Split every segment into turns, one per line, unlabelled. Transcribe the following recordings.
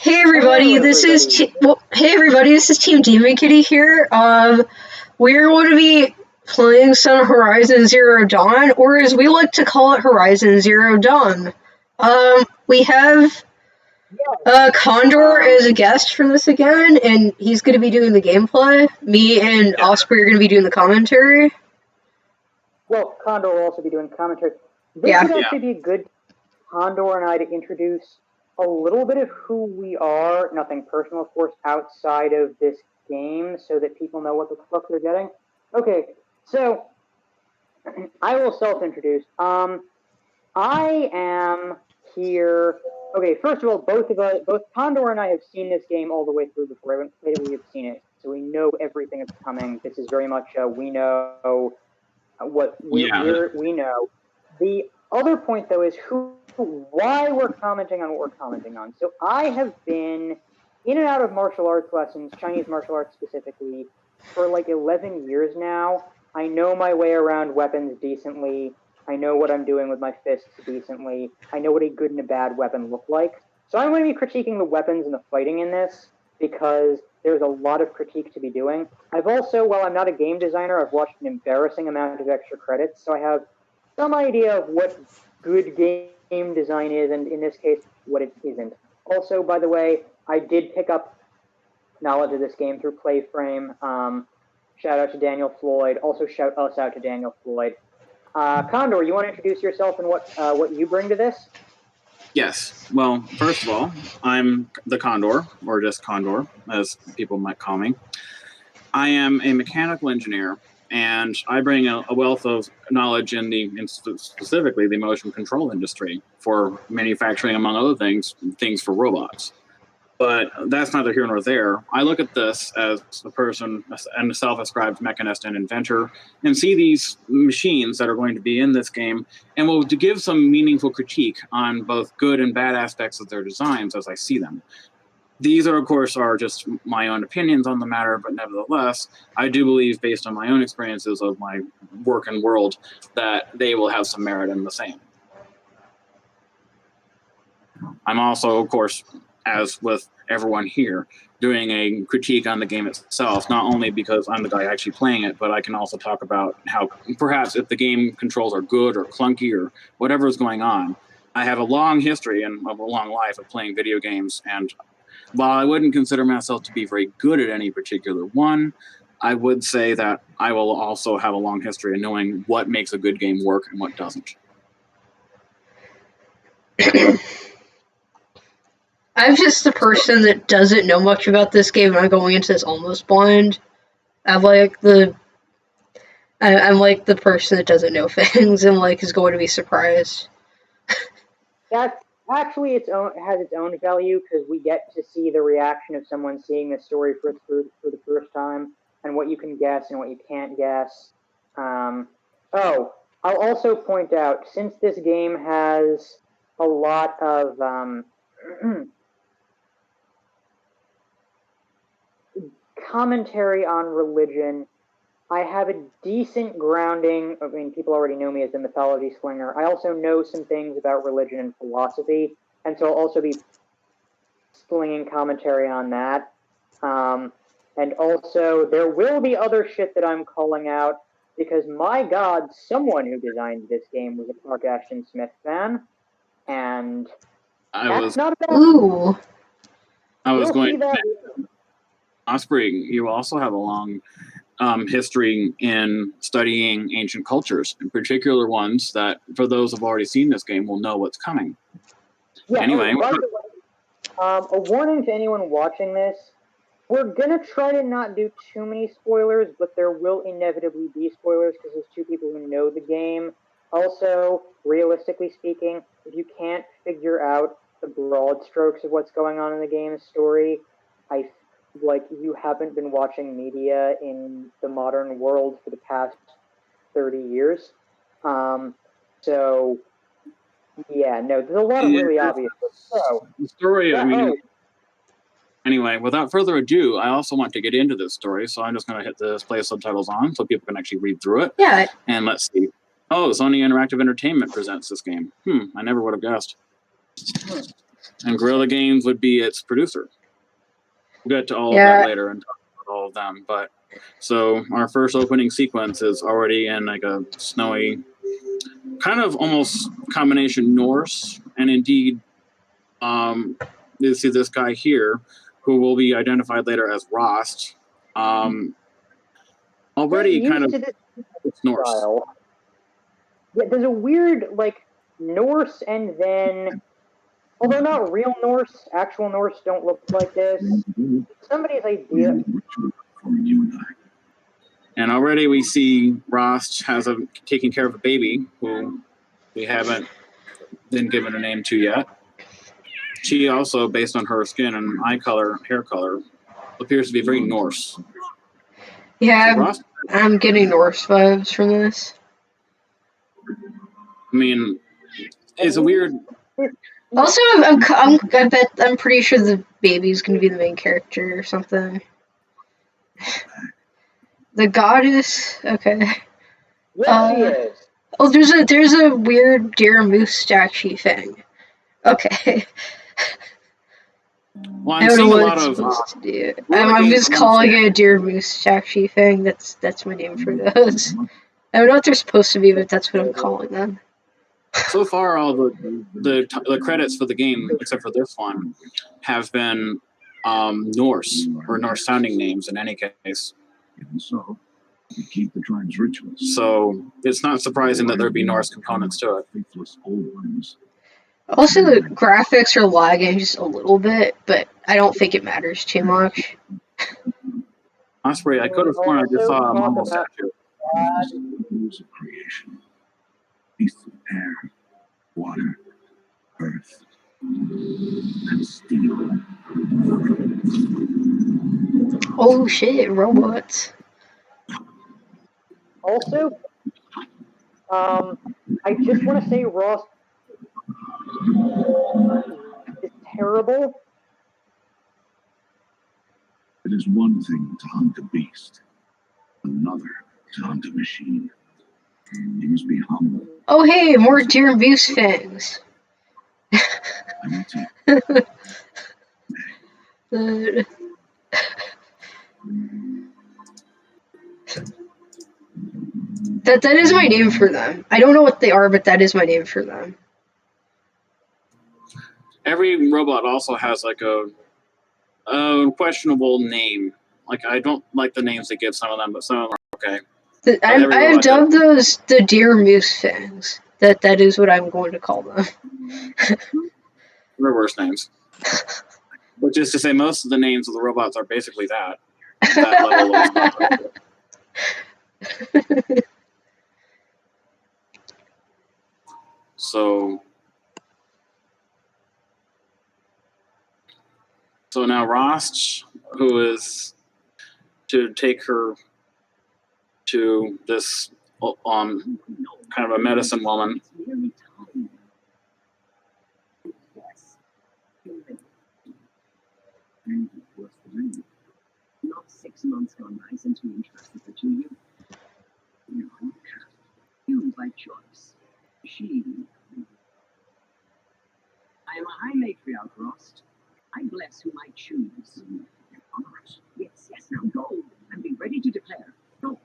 Hey everybody, this is Team Demon Kitty here. We're going to be playing some Horizon Zero Dawn, or as we like to call it, Horizon Zero Dawn. We have Condor as a guest for this again, and he's going to be doing the gameplay. Me and Osprey are going to be doing the commentary.
Well, Condor will also be doing commentary. This would actually be good, Condor and I, to introduce a little bit of who we are, nothing personal, of course, outside of this game, so that people know what the fuck they're getting. Okay, so I will self-introduce. I am here. Okay, first of all, both Condor and I have seen this game all the way through before. I haven't played it, we have seen it, so we know everything that's coming. This is very much we know what we know. The other point, though, is why we're commenting on what we're commenting on. So I have been in and out of martial arts lessons, Chinese martial arts specifically, for like 11 years now. I know my way around weapons decently. I know what I'm doing with my fists decently. I know what a good and a bad weapon look like. So I'm going to be critiquing the weapons and the fighting in this because there's a lot of critique to be doing. I've also, while I'm not a game designer, I've watched an embarrassing amount of extra credits, so I have some idea of what good game design is, and in this case, what it isn't. Also, by the way, I did pick up knowledge of this game through Playframe. Shout out to Daniel Floyd. Also, shout us out to Daniel Floyd. Condor, you want to introduce yourself and what you bring to this?
Yes. Well, first of all, I'm the Condor, or just Condor, as people might call me. I am a mechanical engineer, and I bring a wealth of knowledge in specifically the motion control industry for manufacturing, among other things for robots. But that's neither here nor there. I look at this as a person and a self-ascribed mechanist and inventor and see these machines that are going to be in this game and will give some meaningful critique on both good and bad aspects of their designs as I see them. These are, of course, just my own opinions on the matter, but nevertheless, I do believe, based on my own experiences of my work and world, that they will have some merit in the same. I'm also, of course, as with everyone here, doing a critique on the game itself, not only because I'm the guy actually playing it, but I can also talk about how perhaps if the game controls are good or clunky or whatever is going on. I have a long history and a long life of playing video games, and while I wouldn't consider myself to be very good at any particular one, I would say that I will also have a long history of knowing what makes a good game work and what doesn't.
I'm just the person that doesn't know much about this game, and I'm going into this almost blind. I'm like the person that doesn't know things and is going to be surprised.
That's actually has its own value because we get to see the reaction of someone seeing this story for the first time and what you can guess and what you can't guess. I'll also point out, since this game has a lot of commentary on religion, I have a decent grounding. I mean, people already know me as the mythology slinger. I also know some things about religion and philosophy, and so I'll also be slinging commentary on that. And also, there will be other shit that I'm calling out, because my god, someone who designed this game was a Clark Ashton Smith fan, and that's not a bad
Ooh.
I was going to Osprey, you also have a long history in studying ancient cultures, in particular ones that, for those who've already seen this game, will know what's coming.
Yeah,
anyway.
By the way, a warning to anyone watching this, we're going to try to not do too many spoilers, but there will inevitably be spoilers because there's two people who know the game. Also, realistically speaking, if you can't figure out the broad strokes of what's going on in the game's story, you haven't been watching media in the modern world for the past 30 years. So, yeah, no, there's a lot of really obvious stuff. So,
the story, Anyway, without further ado, I also want to get into this story, so I'm just going to hit the display subtitles on so people can actually read through it.
Yeah.
And let's see. Oh, Sony Interactive Entertainment presents this game. I never would have guessed. And Guerrilla Games would be its producer. We'll get to all of that later and talk about all of them. But so our first opening sequence is already in like a snowy, kind of almost combination Norse, and indeed, you see this guy here, who will be identified later as Rost. Already kind of it's Norse.
Style. Yeah, there's a weird like Norse, and then although not real Norse, actual Norse don't look like this. Somebody's idea.
And already we see Rost has taking care of a baby who we haven't been given a name to yet. She also, based on her skin and eye color, hair color, appears to be very Norse.
Yeah, so I'm getting Norse vibes from this.
I mean, it's a weird.
Also, I'm pretty sure the baby's gonna be the main character or something. The goddess, okay.
Yes, she is.
Oh, there's a weird deer moose statue thing. Okay.
Well, I'm seeing a lot of.
I'm just calling it a deer moose statue thing. That's my name for those. I don't know what they're supposed to be, but that's what I'm calling them.
So far, all the credits for the game, except for this one, have been Norse or Norse-sounding names in any case.
Even so, we keep the tribe's rituals.
So it's not surprising that there'd be Norse components to it.
Faithless old ones.
Also, the graphics are lagging just a little bit, but I don't think it matters too much.
Osprey, I could have sworn I just saw a mumble statue.
Rules of creation. Beasts of air, water, earth, and steel.
Oh shit, robots.
Also, I just want to say Ross is terrible.
It is one thing to hunt a beast, another to hunt a machine. You must be humble.
Oh hey, more deer moose fangs. That is my name for them. I don't know what they are, but that is my name for them.
Every robot also has like a questionable name. Like I don't like the names they give some of them, but some of them are okay.
I have dubbed those the deer moose fangs. That is what I'm going to call them.
They're worse names. Which is to say, most of the names of the robots are basically that level of So now Rost, who is to take her to this kind of a medicine woman.
Not 6 months gone by since we entrusted her to you. No, you by choice. She. I am a high matriarch, Rost. I bless whom I choose. Yes, now go and be ready to declare. Go.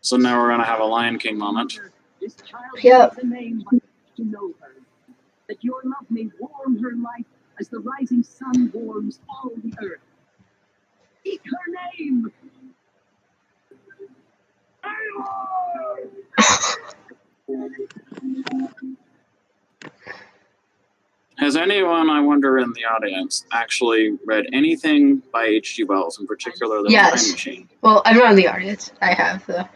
So now we're gonna have a Lion King moment.
This child
Yep.
needs a name by which to know her, that your love may warm her life as the rising sun warms all the earth. Speak her name.
Has anyone, I wonder, in the audience actually read anything by H.G. Wells, in particular the Time Machine?
Well, I'm not in the audience. I have though.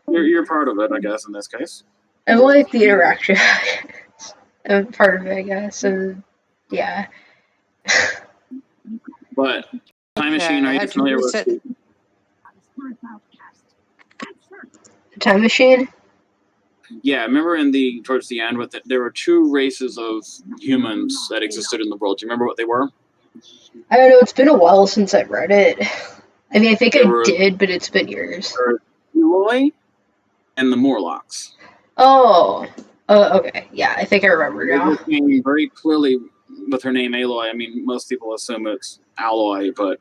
You're part of it, I guess, in this case.
I like the interaction. I'm part of it, I guess. And yeah.
But Time Machine, are you familiar with
the Time Machine?
Yeah, remember towards the end there were 2 races of humans that existed in the world. Do you remember what they were?
I don't know. It's been a while since I read it. I mean, I think I did, but it's been years.
There were 2 Aloy and the Morlocks.
Oh, okay. Yeah, I think I remember now.
This game very clearly with her name Aloy. I mean, most people assume it's Alloy, but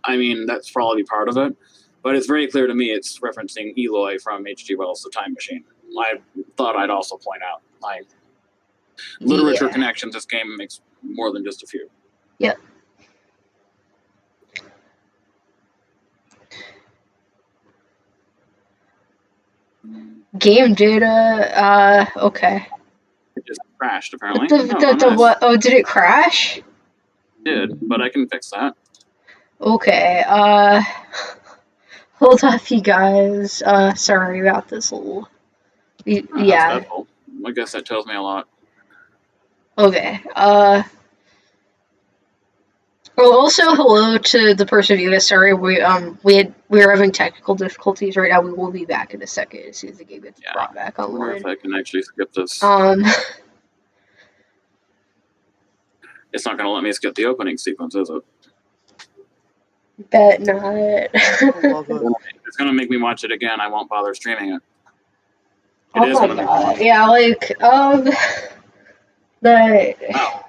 I mean, that's probably part of it. But it's very clear to me it's referencing Eloy from H.G. Wells' The Time Machine. I thought I'd also point out my literature connections. This game makes more than just a few.
Yep. Game data. Okay.
It just crashed apparently.
What? Oh, did it crash?
It did, but I can fix that.
Okay. Hold up, you guys. Sorry about this little. Yeah.
I guess that tells me a lot.
Okay. Well, also hello to the person who us. Sorry, we're having technical difficulties right now. We will be back in a second as soon as the game gets brought back online.
I wonder if I can actually skip this. It's not going to let me skip the opening sequence, is it?
Bet not.
It's going to make me watch it again. I won't bother streaming it.
Oh my god! Yeah, like
Wow.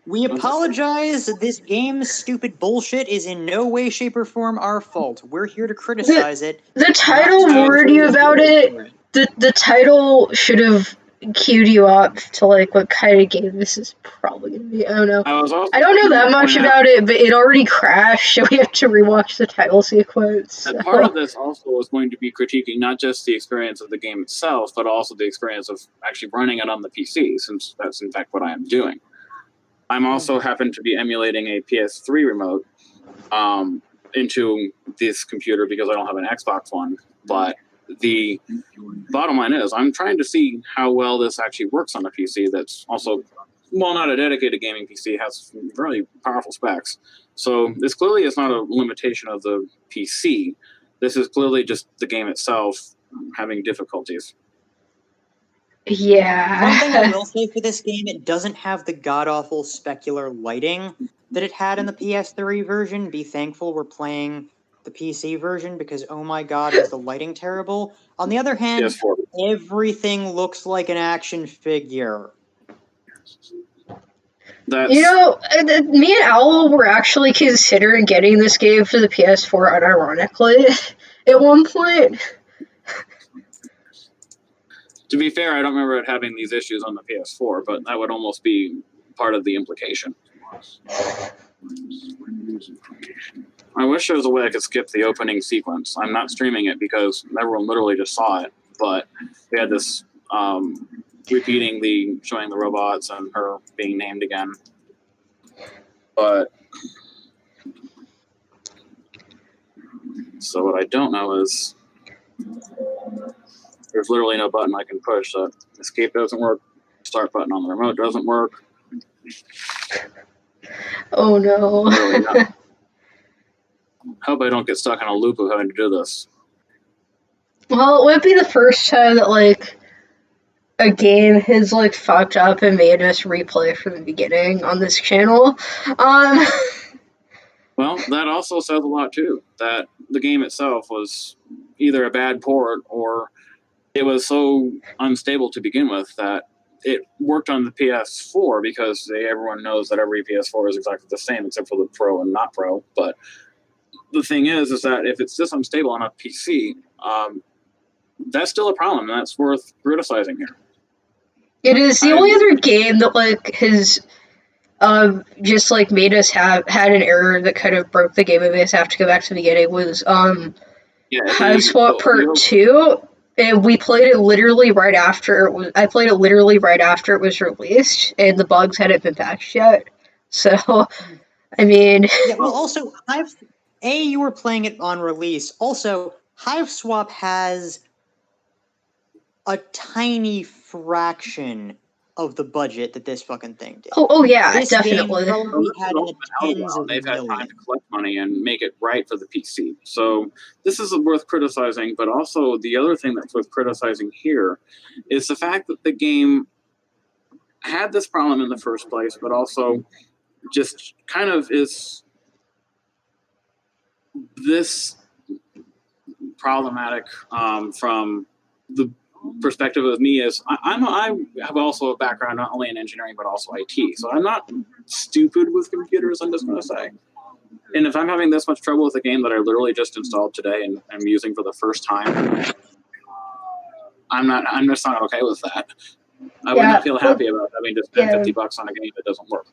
We apologize. This game's stupid bullshit is in no way, shape, or form our fault. We're here to criticize it.
The title warned you about it. The title should have queued you up to like what kind of game this is probably gonna be. I don't know. I don't know that much about it, but it already crashed, so we have to rewatch the title sequence. So.
Part of this also was going to be critiquing not just the experience of the game itself, but also the experience of actually running it on the PC, since that's in fact what I am doing. I'm also happen to be emulating a PS3 remote into this computer because I don't have an Xbox One. But the bottom line is I'm trying to see how well this actually works on a PC that's also, well, not a dedicated gaming PC, has really powerful specs. So this clearly is not a limitation of the PC. This is clearly just the game itself having difficulties.
Yeah.
One thing I will say for this game, it doesn't have the god-awful specular lighting that it had in the PS3 version. Be thankful we're playing the PC version because, oh my god, is the lighting terrible. On the other hand, everything looks like an action figure.
You know, me and Owl were actually considering getting this game for the PS4 unironically at one point.
To be fair, I don't remember it having these issues on the PS4, but that would almost be part of the implication. I wish there was a way I could skip the opening sequence. I'm not streaming it because everyone literally just saw it, but we had this repeating showing the robots and her being named again. But so what I don't know is there's literally no button I can push. So escape doesn't work. Start button on the remote doesn't work.
Oh no.
Hope I don't get stuck in a loop of having to do this.
Well, it would be the first time that like a game has like fucked up and made us replay from the beginning on this channel.
Well, that also says a lot too. That the game itself was either a bad port or it was so unstable to begin with that it worked on the PS4 because everyone knows that every PS4 is exactly the same except for the Pro and not Pro. But the thing is that if it's this unstable on a PC, that's still a problem, and that's worth criticizing here.
It is the only other game that like has just like made us had an error that kind of broke the game and made us have to go back to the beginning was Hive Swap Part 2. And we played it literally right after it was. I played it literally right after it was released, and the bugs hadn't been patched yet. So, I mean,
yeah. Well, also, you were playing it on release. Also, Hive Swap has a tiny fraction of the budget that this fucking thing did.
Oh yeah,
this
definitely.
Game probably had in the tens of
They've
millions.
had time to collect money and make it right for the PC. So this is worth criticizing, but also the other thing that's worth criticizing here is the fact that the game had this problem in the first place, but also just kind of is this problematic from the perspective of me is I have also a background not only in engineering but also IT, so I'm not stupid with computers. I'm just going to say, and if I'm having this much trouble with a game that I literally just installed today and I'm using for the first time, I'm just not okay with that. I would not feel happy about having to spend $50 on a game that doesn't work.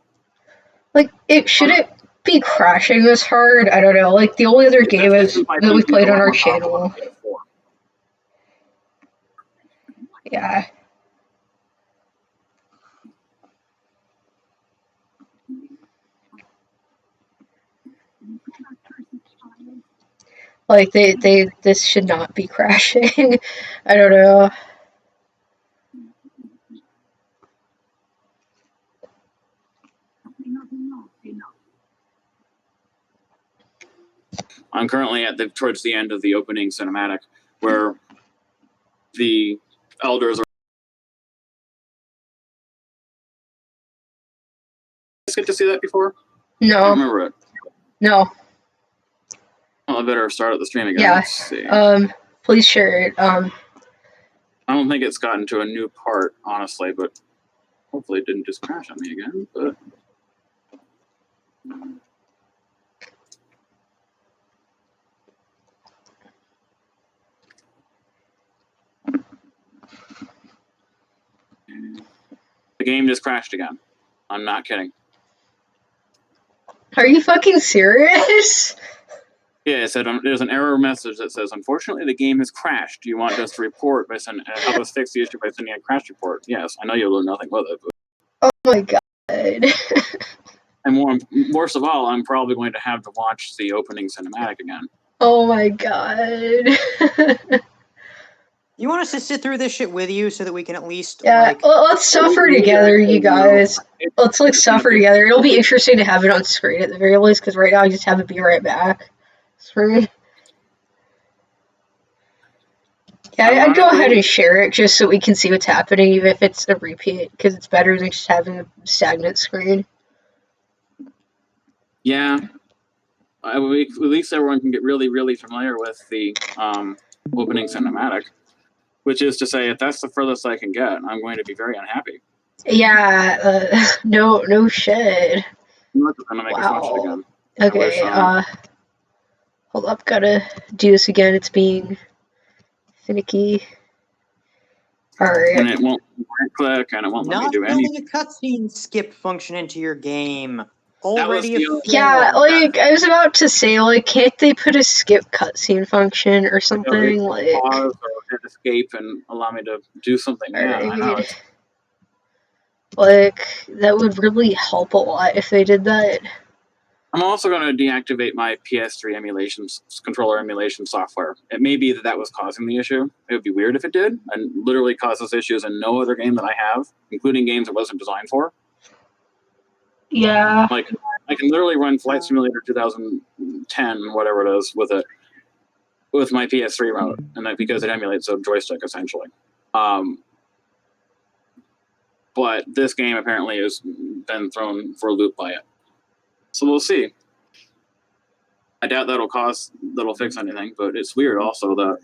Like, it shouldn't be crashing this hard. I don't know. Like, the only other game is that we played on our channel. Yeah. Like, this should not be crashing. I don't know.
I'm currently towards the end of the opening cinematic where the elders are. Did you get to see that before?
No.
I remember it.
No.
Well, I better start at the stream again.
Yeah.
Let's see.
Please share it.
I don't think it's gotten to a new part, honestly, but hopefully it didn't just crash on me again. But the game just crashed again. I'm not kidding.
Are you fucking serious?
Yeah, it said there's an error message that says, "Unfortunately, the game has crashed. Do you want us to report by sending help us fix the issue by sending a crash report?" Yes, I know you'll do nothing with it. But...
Oh my god.
And worst of all, I'm probably going to have to watch the opening cinematic again.
Oh my god.
You want us to sit through this shit with you so that we can at least
let's suffer together, you guys. Let's suffer together. It'll be interesting to have it on screen at the very least, because right now I just have it be right back. Screen. Yeah, I'd go ahead and share it just so we can see what's happening, even if it's a repeat, because it's better than just having a stagnant screen.
Yeah. At least everyone can get really, really familiar with the opening cinematic, which is to say, if that's the furthest I can get, I'm going to be very unhappy.
Yeah, no shit.
I'm not going to make us watch it again.
Okay, hold up, gotta do this again. It's being finicky. Alright.
And it won't right-click, and it won't let me do anything.
Not building a cutscene skip function into your game.
Yeah, like, I was about to say, like, can't they put a skip cutscene function or something? Like,
pause or hit escape and allow me to do something. Yeah, I know.
Like, that would really help a lot if they did that.
I'm also going to deactivate my PS3 controller emulation software. It may be that was causing the issue. It would be weird if it did, and literally causes issues in no other game that I have, including games it wasn't designed for.
Yeah.
Like, I can literally run Flight Simulator 2010, whatever it is, with my PS3 remote, and that because it emulates a joystick essentially. But this game apparently has been thrown for a loop by it. So we'll see. I doubt that'll fix anything, but it's weird also that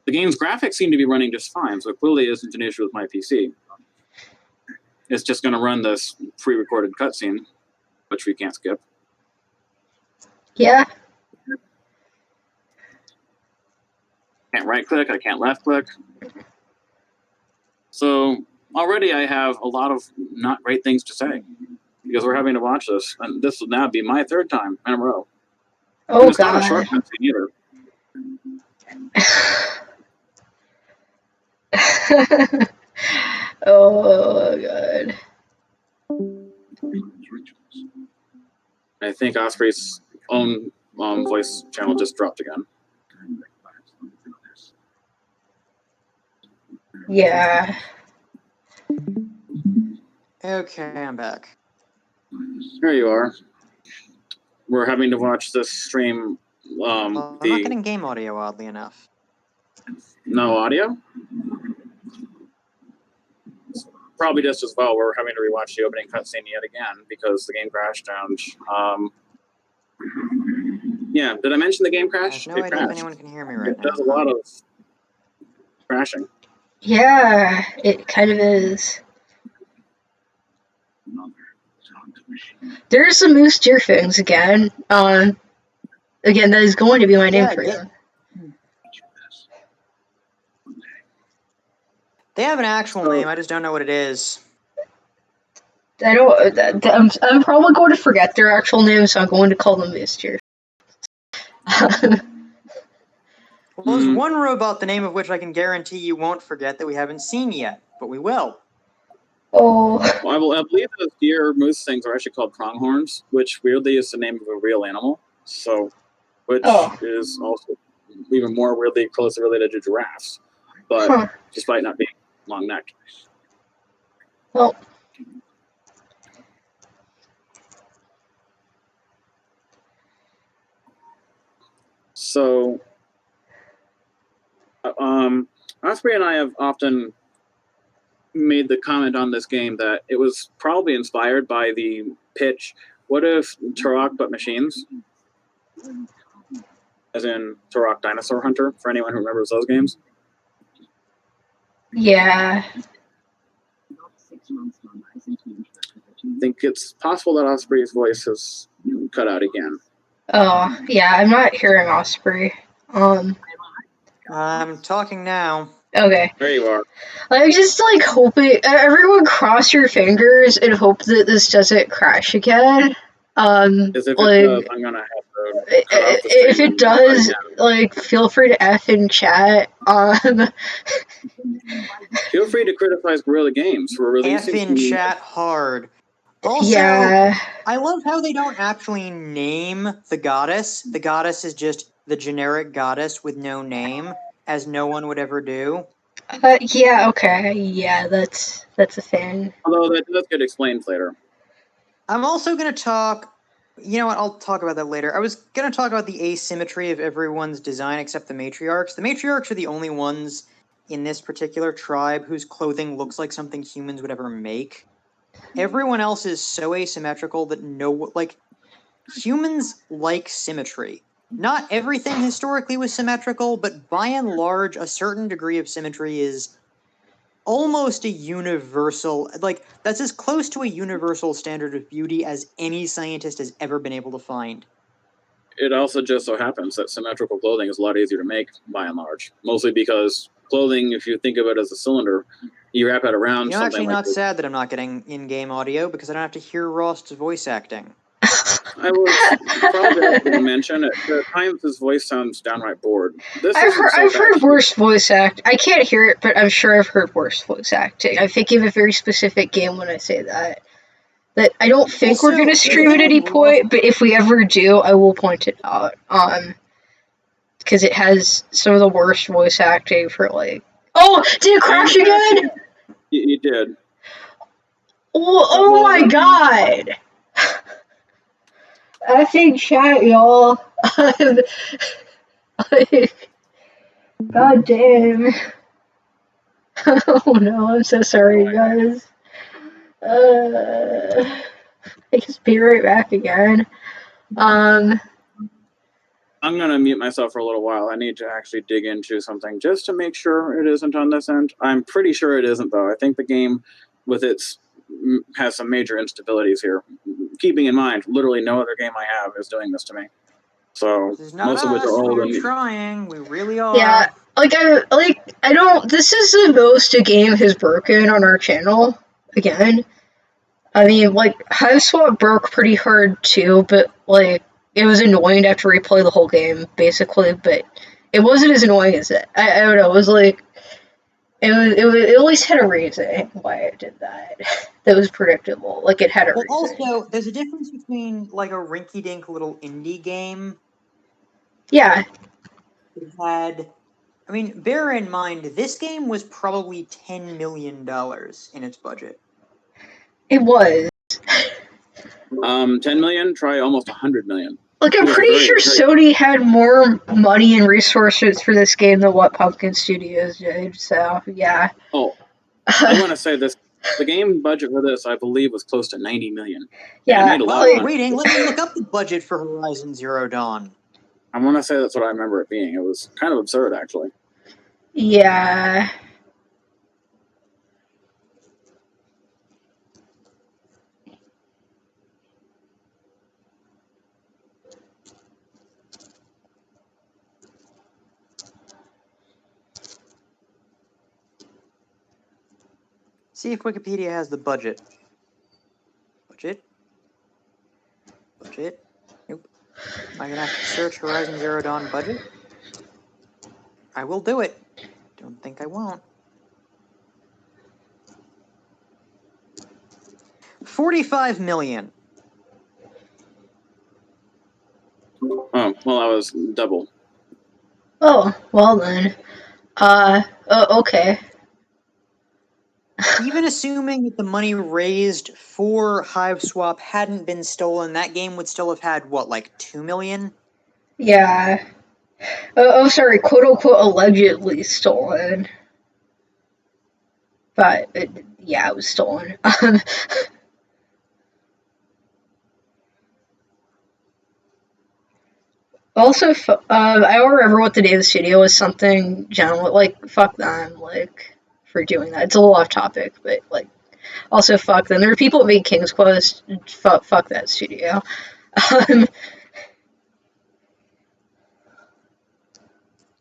the game's graphics seem to be running just fine, so it clearly isn't an issue with my PC. It's just going to run this pre-recorded cutscene, which we can't skip.
Yeah.
Can't right-click, I can't left-click. So already I have a lot of not great things to say, because we're having to watch this, and this will now be my third time in a row.
Oh,
it's not a short cutscene either.
Oh, God.
I think Osprey's own voice channel just dropped again.
Yeah.
Okay, I'm back.
Here you are. We're having to watch this stream.
I'm not getting game audio, oddly enough.
No audio? Probably just as well. We're having to rewatch the opening cutscene yet again because the game crashed and Yeah, did I mention the game
I
crashed?
have no
It
idea if
crashed.
anyone can hear me right
It
now.
does a lot of crashing.
Yeah, it kind of is.
Another to hunt a machine.
There's some moose deer things again. Again, that is going to be my name for them.
They have an actual name, I just don't know what it is.
I don't. I'm probably going to forget their actual name, so I'm going to call them moose deer.
Well, there's one robot, the name of which I can guarantee you won't forget that we haven't seen yet, but we will.
Oh.
Well, I believe those deer moose things are actually called pronghorns, which weirdly is the name of a real animal. So, which is also even more weirdly closely related to giraffes, but despite not being long-necked.
Well.
So, Osprey and I have often made the comment on this game that it was probably inspired by the pitch, what if Turok but machines? As in Turok Dinosaur Hunter, for anyone who remembers those games.
Yeah.
I think it's possible that Osprey's voice has cut out again.
Oh, yeah, I'm not hearing Osprey.
I'm talking now.
Okay.
There you are.
I'm just like hoping everyone cross your fingers and hope that this doesn't crash again.
If it does, I'm gonna have to cut off the stream.
If it does, like, feel free to F in chat.
Feel free to criticize Guerrilla Games for releasing.
F in chat hard. Also,
yeah.
I love how they don't actually name the goddess. The goddess is just the generic goddess with no name, as no one would ever do.
Yeah, okay. Yeah, that's a thing.
Although that does get explained later.
I'm also going to talk... You know what, I'll talk about that later. I was going to talk about the asymmetry of everyone's design except the matriarchs. The matriarchs are the only ones in this particular tribe whose clothing looks like something humans would ever make. Everyone else is so asymmetrical that humans like symmetry. Not everything historically was symmetrical, but by and large, a certain degree of symmetry is almost a universal, that's as close to a universal standard of beauty as any scientist has ever been able to find.
It also just so happens that symmetrical clothing is a lot easier to make, by and large. Mostly because clothing, if you think of it as a cylinder, you wrap it around something
actually
like
not sad that I'm not getting in-game audio, because I don't have to hear Rost's voice acting.
I was probably going to mention it. At times his voice sounds downright bored.
I've heard worse voice act. I can't hear it, but I'm sure I've heard worse voice acting. I think of a very specific game when I say that. That I don't think we're going to stream at any point, but if we ever do, I will point it out. Because it has some of the worst voice acting for Oh, did it crash again?
You did.
Oh my god! I think chat, y'all. God damn. Oh no, I'm so sorry, guys. I just be right back again.
I'm gonna mute myself for a little while. I need to actually dig into something just to make sure it isn't on this end. I'm pretty sure it isn't, though. I think the game, with its has some major instabilities here. Keeping in mind, literally no other game I have is doing this to me. So most of which are old.
We're trying. We really are.
Yeah, I don't. This is the most a game has broken on our channel. Again, I mean, Hive Swap broke pretty hard too, but it was annoying to have to replay the whole game basically. But it wasn't as annoying as it. I don't know. It was it at least had a reason why it did that. That was predictable. It had a reason.
Also, there's a difference between a rinky-dink little indie game.
Yeah.
It had. I mean, bear in mind, this game was probably $10 million in its budget.
It was.
10 million. Try almost 100 million.
I'm pretty sure Sony had more money and resources for this game than what Pumpkin Studios did. So yeah.
Oh, I want to say this: the game budget for this, I believe, was close to 90 million.
Yeah.
While we're waiting, let me look up the budget for Horizon Zero Dawn.
I want to say that's what I remember it being. It was kind of absurd, actually.
Yeah.
See if Wikipedia has the budget. Budget? Nope. Am I gonna have to search Horizon Zero Dawn budget? I will do it. Don't think I won't. 45 million.
Oh, well, that was double.
Oh, well then. Okay.
Even assuming that the money raised for Hive Swap hadn't been stolen, that game would still have had, what, like 2 million?
Yeah. Sorry, quote unquote allegedly stolen. But, yeah, it was stolen. Also, I don't remember what the name of the studio was. Something general, like fuck them, like for doing that. It's a little off topic, but like also fuck them. There are people that made King's Quest. Fuck that studio.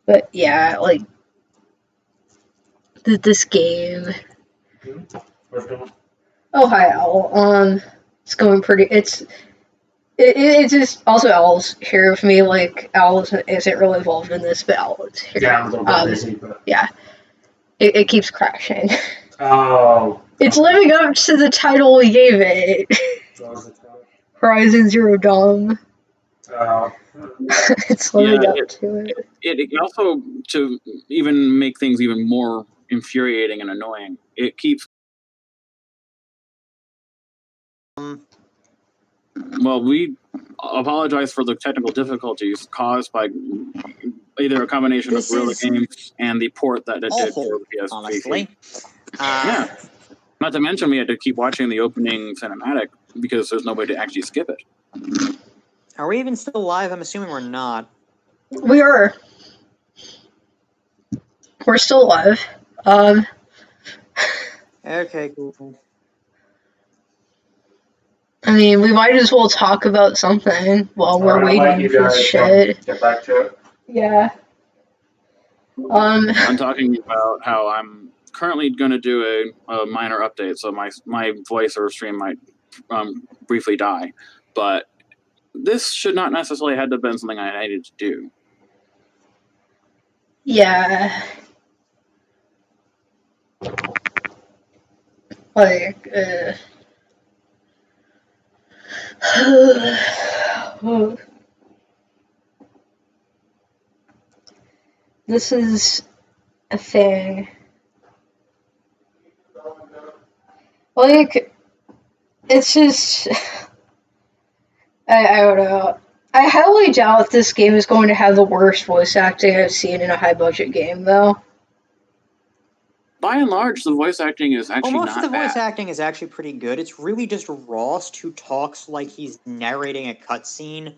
But yeah, like this game. Oh hi Owl. It's going pretty. It's just also Owl's here with me. Like Owl isn't really involved in this, but Owl is here.
Yeah, I'm a little bit busy, but
Yeah, it keeps crashing.
oh,
It's living up to the title we gave it.
what was it called?
Horizon Zero Dawn.
Oh,
It's living up to it.
It also, to even make things even more infuriating and annoying, it keeps. Well, we apologize for the technical difficulties caused by either a combination of Guerrilla Games and the port that it did for the PS3.
Honestly.
Yeah. Not to mention we had to keep watching the opening cinematic because there's no way to actually skip it.
Are we even still live? I'm assuming we're not.
We are. We're still alive.
Okay, cool.
I mean, we might as well talk about something while we're waiting for shit.
Get back to it.
Yeah.
I'm talking about how I'm currently going to do a minor update, so my voice or stream might briefly die, but this should not necessarily have to have been something I needed to do.
Yeah. Like, this is a thing. Like, it's just. I don't know. I highly doubt this game is going to have the worst voice acting I've seen in a high budget game, though.
By and large, the voice acting is actually
most
not
of the
bad.
voice acting is actually pretty good. It's really just Rost who talks like he's narrating a cutscene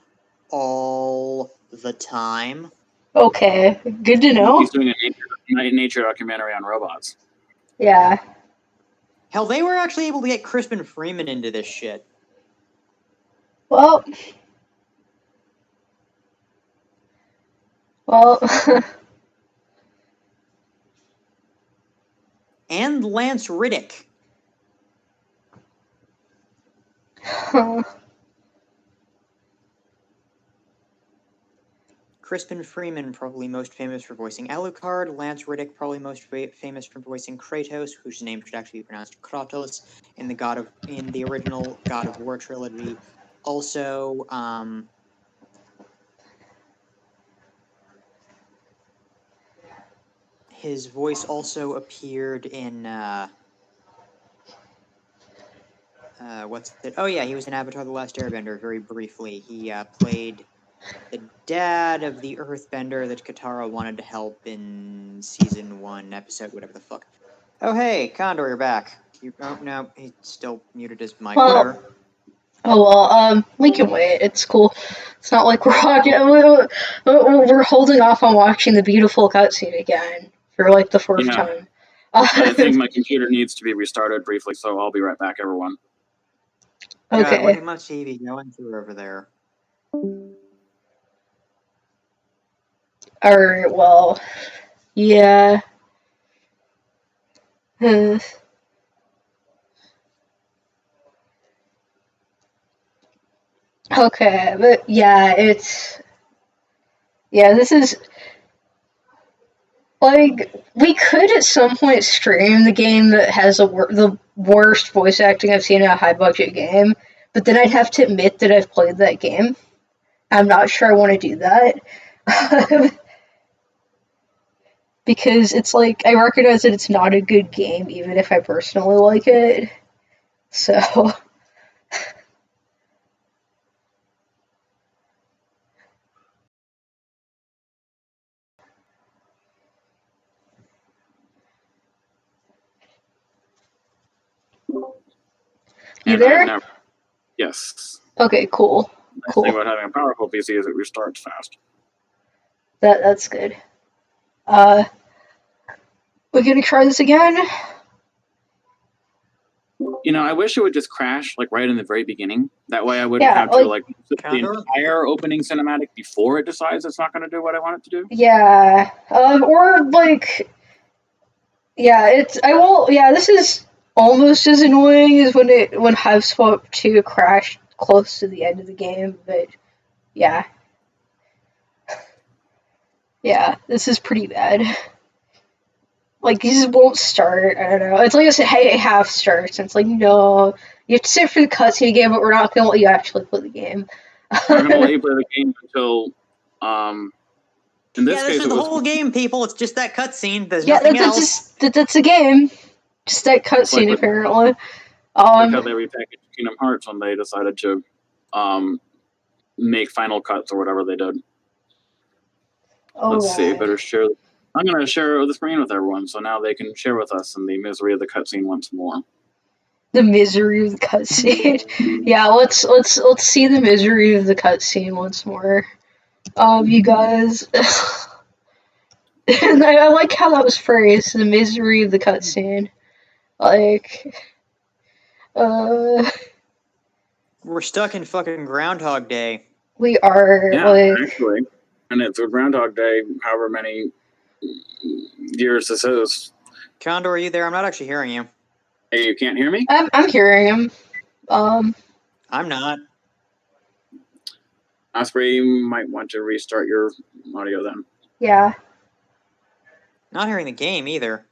all the time.
Okay, good to know.
He's doing a nature documentary on robots.
Yeah.
Hell, they were actually able to get Crispin Freeman into this shit.
Well,
and Lance Riddick. Crispin Freeman, probably most famous for voicing Alucard. Lance Riddick, probably most famous for voicing Kratos, whose name should actually be pronounced Kratos in the original God of War trilogy. Also, his voice also appeared in what's it? Oh yeah, he was in Avatar: The Last Airbender very briefly. He played the dad of the Earthbender that Katara wanted to help in season 1, episode whatever the fuck. Oh hey, Condor, you're back. Oh no, he still muted his mic. Whatever.
we can wait. It's cool. It's not like we're holding off on watching the beautiful cutscene again for like the fourth time.
I think my computer needs to be restarted briefly, so I'll be right back, everyone.
God, look at my TV going through over there.
Alright, well, yeah. Okay, but yeah, this is, like, we could at some point stream the game that has the worst voice acting I've seen in a high-budget game, but then I'd have to admit that I've played that game. I'm not sure I want to do that. Because it's like, I recognize that it's not a good game, even if I personally like it. So... You there?
Yes.
Okay, cool.
The thing about having a powerful PC is it restarts fast.
That's good. We're gonna try this again?
You know, I wish it would just crash, like, right in the very beginning. That way I wouldn't have to, like, the entire opening cinematic before it decides it's not going to do what I want it to do.
Yeah. Or, like... Yeah, this is almost as annoying as when Hive Swap 2 crashed close to the end of the game, but... Yeah. Yeah, this is pretty bad. Like, these won't start, I don't know. It's like it half starts, and it's like, no, you have to sit for the cutscene again, but we're not going to let you actually play the game.
We're going to let you play the game until, in this case,
is the whole game, people. It's just that cutscene. There's
nothing
nothing else.
That's a game. Just that cutscene, like apparently.
Like how they repackaged Kingdom Hearts when they decided to, make Final Cuts or whatever they did. Let's see, better share... I'm going to share the screen with everyone, so now they can share with us in the misery of the cutscene once more.
The misery of the cutscene. Yeah, let's see the misery of the cutscene once more. You guys. And I like how that was phrased, the misery of the cutscene. Like,
We're stuck in fucking Groundhog Day.
We are,
actually. And it's a Groundhog Day, however many years this is.
Condor, are you there? I'm not actually hearing you.
Hey, you can't hear me?
I'm hearing him.
I'm not.
Osprey, you might want to restart your audio then.
Yeah.
Not hearing the game either.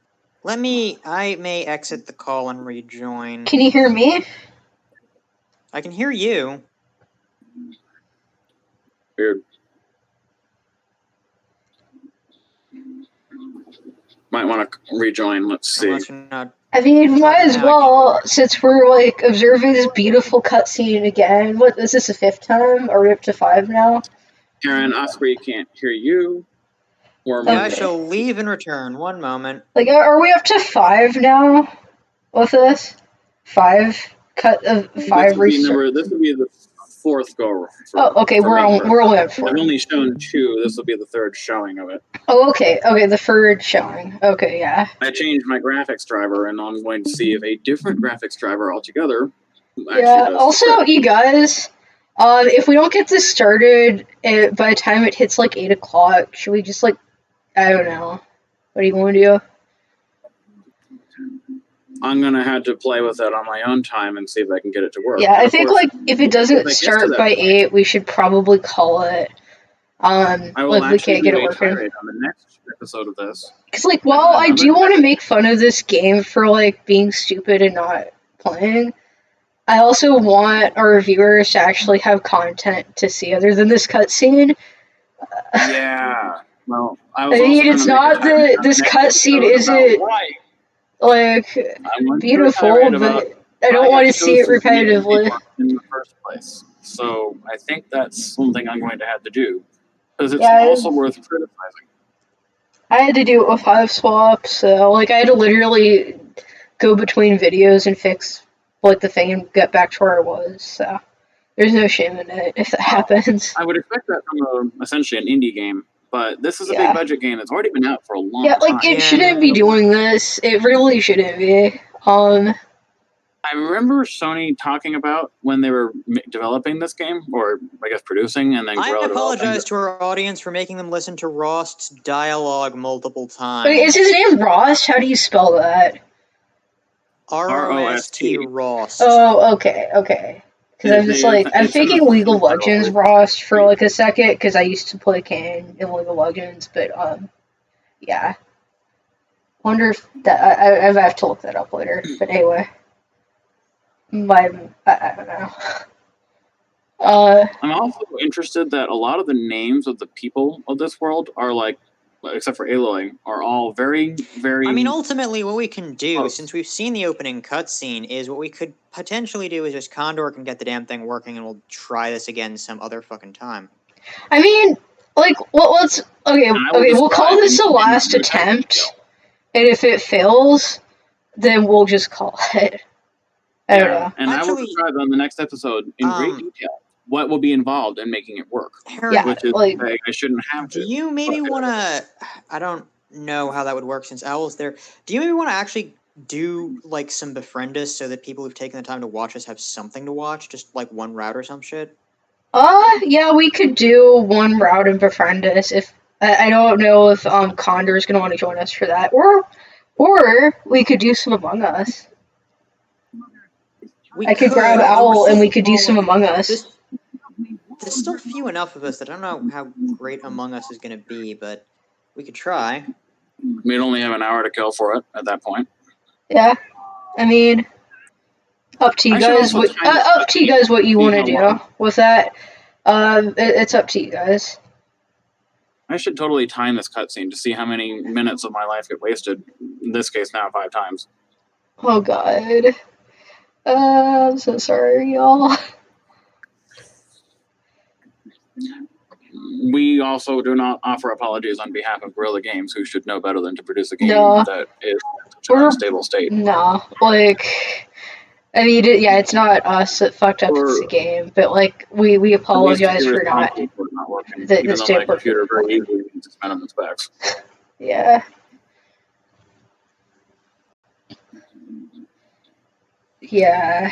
I may exit the call and rejoin.
Can you hear me?
I can hear you.
Weird. Might want to rejoin. Let's see.
I mean, might as well, since we're, like, observing this beautiful cutscene again. What, is this the 5th time? Are we up to 5 now?
Karen, Osprey can't hear you. Or
I shall leave and return. One moment.
Like, are we up to 5 now with this? 5? This
would be the 4th go.
Okay, we're only at 4.
I've only shown 2. This will be the 3rd showing of it.
Oh, okay, the 3rd showing. Okay, yeah.
I changed my graphics driver, and I'm going to see if a different graphics driver altogether.
Yeah. Also, you guys, if we don't get this started by the time it hits like 8 o'clock, should we just like, I don't know. What do you want to do?
I'm going to have to play with it on my own time and see if I can get it to work.
Yeah, I think, like, if it doesn't start by 8, we should probably call it.
I will
we can't get it working.
On the next episode of this.
Because, like, while I do want to make fun of this game for, like, being stupid and not playing, I also want our viewers to actually have content to see other than this cutscene.
Yeah. Well,
I mean, it's not that this cutscene isn't... like, beautiful, but I don't want to see it repetitively.
In the first place. So I think that's something I'm going to have to do. Because it's also worth criticizing.
I had to do it with Hive Swap, so, like, I had to literally go between videos and fix, like, the thing and get back to where I was, so. There's no shame in it if that happens.
I would expect that from essentially an indie game, but this is a
Yeah.
big budget game that's already been out for a long
Yeah,
time.
like it shouldn't be doing this. It really shouldn't be.
I remember Sony talking about when they were developing this game, or I guess producing, and then
I
developing
apologize
it.
to our audience for making them listen to Rost's dialogue multiple times.
Wait, is his name Rost? How do you spell that?
R-O-S-T, Rost.
Oh, okay. Because I was just like, I'm thinking League of Legends Rost for like a second, because I used to play Kane in League of Legends, but yeah. Wonder if that I have to look that up later. But anyway, I don't know.
I'm also interested that a lot of the names of the people of this world are like, except for Aloy, are all very, very.
I mean, ultimately, what we can do, since we've seen the opening cutscene, is what we could potentially do is just Condor can get the damn thing working, and we'll try this again some other fucking time.
I mean, like, let's okay. We'll call this the last attempt, and if it fails, then we'll just call it. I don't know.
And I will describe on the next episode in great detail what will be involved in making it work.
Yeah,
which is
like,
I shouldn't have to.
Do you maybe want to? I don't know how that would work since Owl's there. Do you maybe want to actually do like some befriend us so that people who've taken the time to watch us have something to watch, just like one route or some shit?
Yeah, we could do one route and befriend us. If I don't know if Condor is gonna want to join us for that, or we could do some Among Us. I could grab Owl and we could do some Among Us.
There's still few enough of us that I don't know how great Among Us is going to be, but we could try.
We'd only have an hour to kill for it at that point.
Yeah, I mean, up to you guys. Up to you guys what you want to do with that. It's up to you guys.
I should totally time this cutscene to see how many minutes of my life get wasted. In this case, now 5 times.
Oh God. I'm so sorry, y'all.
We also do not offer apologies on behalf of Guerrilla Games, who should know better than to produce a game that is in an unstable state.
No, like, I mean, it's not us that fucked up, it's the game, but like, we apologize for not
working. Even though my computer very easily needs its minimum specs.
Yeah. Yeah.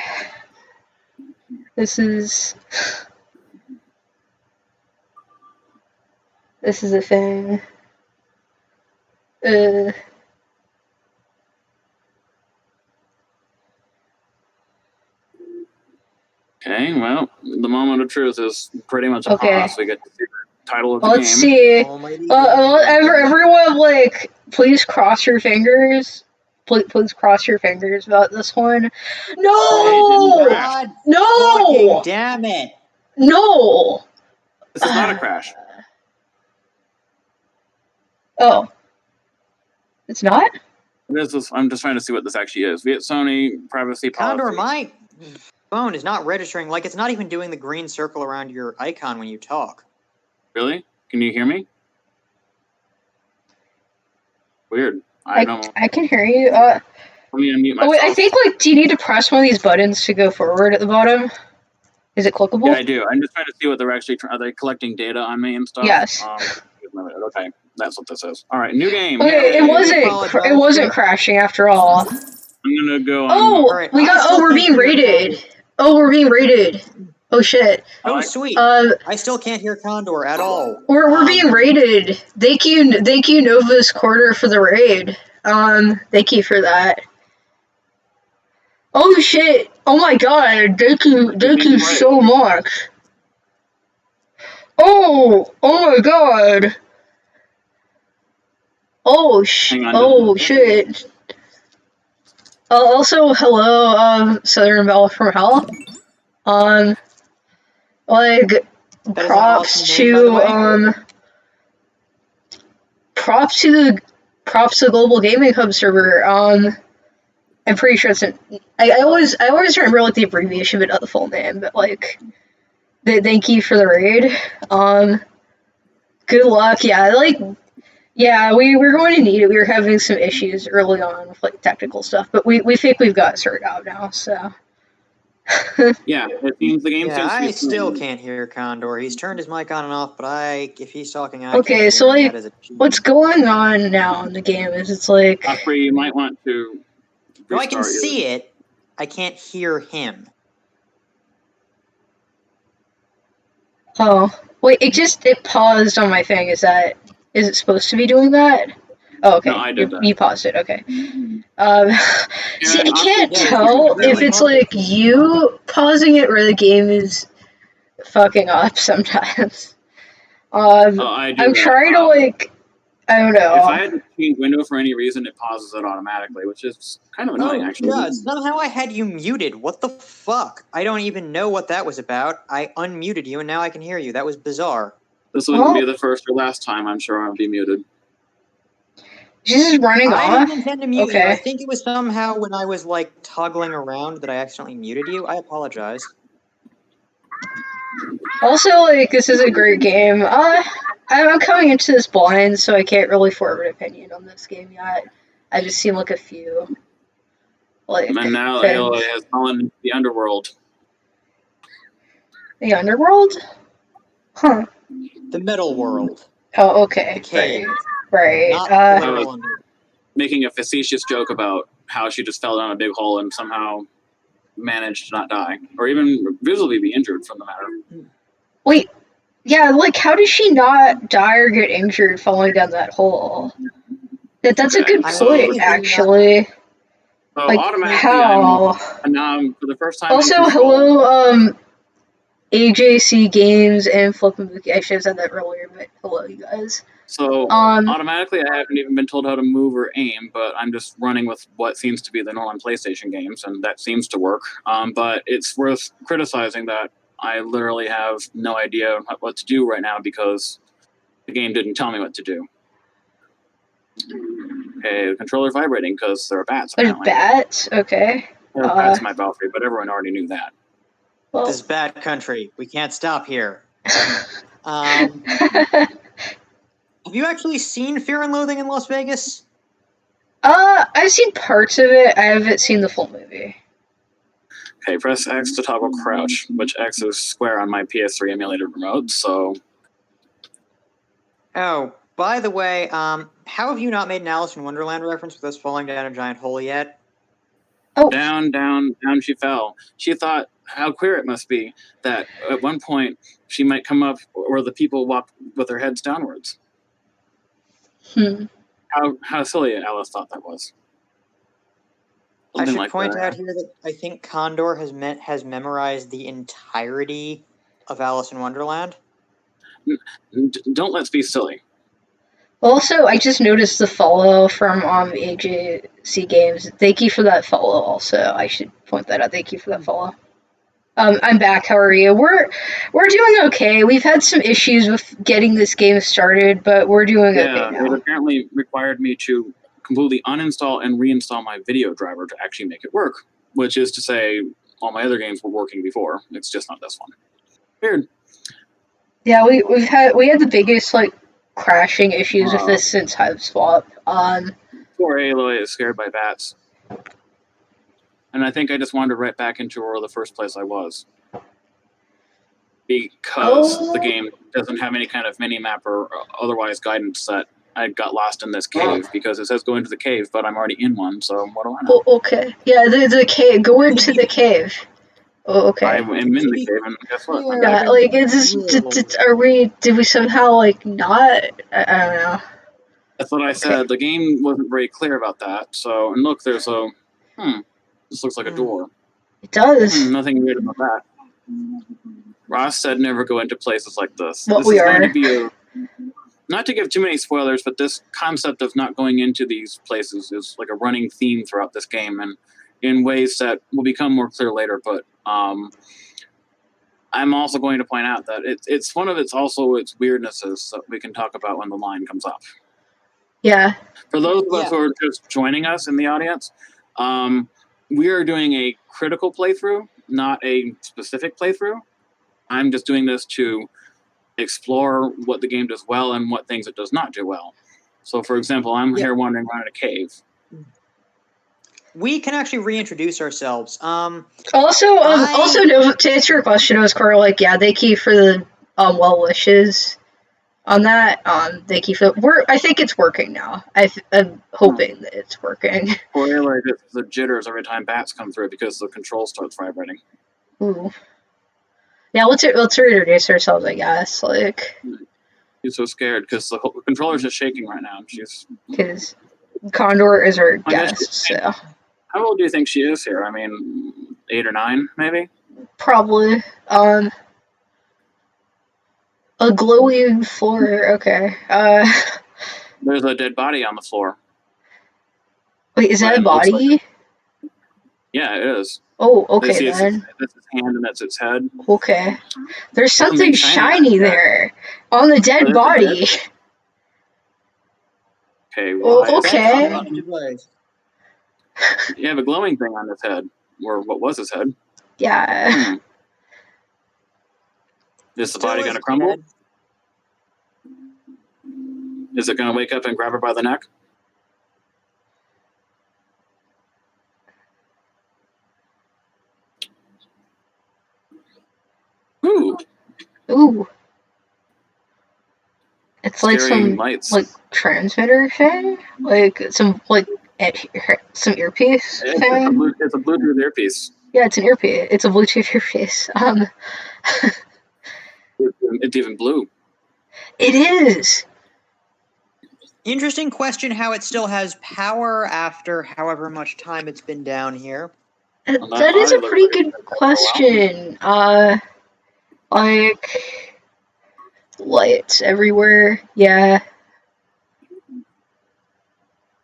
This is a thing.
Okay, well, the moment of truth is pretty much upon us. We get to see the title of the game.
Let's see. Everyone, like, please cross your fingers. Please cross your fingers about this one. No!
God
no!
Damn it!
No!
This is not a crash.
Oh. It's not?
I'm just trying to see what this actually is. We at Sony, privacy policy.
Condor, my phone is not registering. Like, it's not even doing the green circle around your icon when you talk.
Really? Can you hear me? Weird.
I can hear you.
Let me unmute myself.
Oh, wait, I think, like, do you need to press one of these buttons to go forward at the bottom? Is it clickable?
Yeah, I do. I'm just trying to see what they're actually... Are they collecting data on me and stuff?
Yes.
Okay, that's what this is. All right, new game.
Okay, it wasn't crashing after all.
I'm gonna go on...
we're being rated. We're being rated. Oh, shit.
Oh, sweet. I still can't hear Condor at all.
We're being raided. Thank you, Nova's Quarter, for the raid. Thank you for that. Oh, shit. Oh, my God. Thank you so much. Oh my God. Oh, shit. Also, hello, Southern Belle from Hell. Like, props to the Global Gaming Hub server. I'm pretty sure it's I always remember like the abbreviation, but not the full name. But like, thank you for the raid. Good luck. Yeah, we were going to need it. We were having some issues early on with like technical stuff, but we think we've got it sorted out now. So
Yeah, it seems the game
Yeah,
seems to be
I still
playing.
can't hear Condor. He's turned his mic on and off, but if he's talking, I
Okay,
can't
so
hear him.
like,
That is a cheat.
what's going on now in the game is it's like,
Osprey, you might want to
No, I can
restart your-
see it. I can't hear him.
oh, wait, it paused on my thing. Is it supposed to be doing that? Oh, okay.
No, I did that.
You paused it. Okay. See, I
Osprey,
can't
Yeah,
tell
you
if it's
paused it.
like you pausing it or the game is fucking up sometimes.
I do
I'm
that.
trying to like, I don't know.
If I had to change window for any reason, it pauses it automatically, which is kind of annoying, actually.
God, somehow I had you muted. What the fuck? I don't even know what that was about. I unmuted you and now I can hear you. That was bizarre.
This wouldn't be the first or last time, I'm sure I'll be muted.
She's just running
I
off.
didn't intend to mute you.
Okay.
I think it was somehow when I was like toggling around that I accidentally muted you. I apologize.
Also, like, this is a great game. I'm coming into this blind, so I can't really form an opinion on this game yet. I just seen like a few, like,
And now
things.
Aloy has fallen into the underworld.
The underworld? Huh.
The middle world.
Oh, okay.
The cave.
Right.
Not the literal underworld.
Making a facetious joke about how she just fell down a big hole and somehow managed to not die, or even visibly be injured, for the matter.
Wait. Yeah, like, how did she not die or get injured falling down that hole? That's a good point, actually.
So
Like,
automatically,
how?
and now for the first time.
Also, hello, AJC Games and Flipamuki. I should have said that earlier, but hello, you guys.
So automatically, I haven't even been told how to move or aim, but I'm just running with what seems to be the normal PlayStation games, and that seems to work. But it's worth criticizing that I literally have no idea what to do right now because the game didn't tell me what to do. Okay, the controller's vibrating because there are bats.
There's
Apparently.
bats? Okay.
There are bats in my Valkyrie, but everyone already knew that.
Well.
This is bad country. We can't stop here. Have you actually seen Fear and Loathing in Las Vegas?
I've seen parts of it. I haven't seen the full movie.
Okay, press X to toggle crouch, which X is square on my PS3 emulated remote, so...
Oh, by the way, how have you not made an Alice in Wonderland reference with us falling down a giant hole yet?
Oh.
Down, down, down she fell. She thought how queer it must be that at one point she might come up where the people walk with their heads downwards. How silly Alice thought that was.
Something I should point out here that I think Condor has memorized the entirety of Alice in Wonderland.
Don't let's be silly.
Also, I just noticed the follow from AJC Games. Thank you for that follow. Also, I should point that out. Thank you for that follow. I'm back. How are you? We're doing okay. We've had some issues with getting this game started, but we're doing okay now.
It apparently required me to completely uninstall and reinstall my video driver to actually make it work, which is to say all my other games were working before. It's just not this one. Weird.
Yeah, we had the biggest like crashing issues with this since Hive Swap.
Poor Aloy is scared by bats. And I think I just wandered right back into where the first place I was. Because the game doesn't have any kind of mini-map or otherwise guidance that I got lost in this cave. Because it says go into the cave, but I'm already in one, so what do I know?
Oh, okay. Yeah, the cave. Go into the cave. Oh, okay.
I am in the cave, and guess what?
Yeah, like, did we somehow, like, not? I don't know.
That's what I said. The game wasn't very clear about that. So, and look, there's a, this looks like a door.
It does.
Nothing weird about that. Ross said never go into places like this.
Well,
this
we
is
are.
going to be not to give too many spoilers, but this concept of not going into these places is like a running theme throughout this game, and in ways that will become more clear later. But I'm also going to point out that it's one of its weirdnesses that we can talk about when the line comes up.
Yeah.
For those of us who are just joining us in the audience, we are doing a critical playthrough, not a specific playthrough. I'm just doing this to explore what the game does well and what things it does not do well. So, for example, I'm here wandering around in a cave.
we can actually reintroduce ourselves.
Also, no, to answer your question, it was Carl. Like, yeah, thank you for the well wishes on that. Thank you for. I think it's working now. I'm hoping that it's working.
Or like the jitters every time bats come through because the control starts vibrating.
Ooh. Yeah, let's reintroduce ourselves. I guess like.
She's so scared because the controller's just shaking right now.
Because Condor is our guest. So.
How old do you think she is here? I mean, 8 or 9, maybe.
Probably. A glowing floor. Okay.
There's a dead body on the floor.
Wait, is that a body?
Yeah, it is.
Oh, okay then.
That's its hand and that's its head.
Okay. There's something shiny there on the dead body.
Okay. Well,
okay.
You have a glowing thing on his head, or what was his head?
Yeah.
Is the body going to crumble? Dead. Is it going to wake up and grab her by the neck? Ooh.
Ooh. It's
scary
like some
lights.
Like transmitter thing, like some earpiece thing.
It's a Bluetooth earpiece.
Yeah, it's an earpiece. It's a Bluetooth earpiece.
It's even blue.
It is.
Interesting question how it still has power after however much time it's been down here.
That is a pretty good question. Like lights everywhere. Yeah.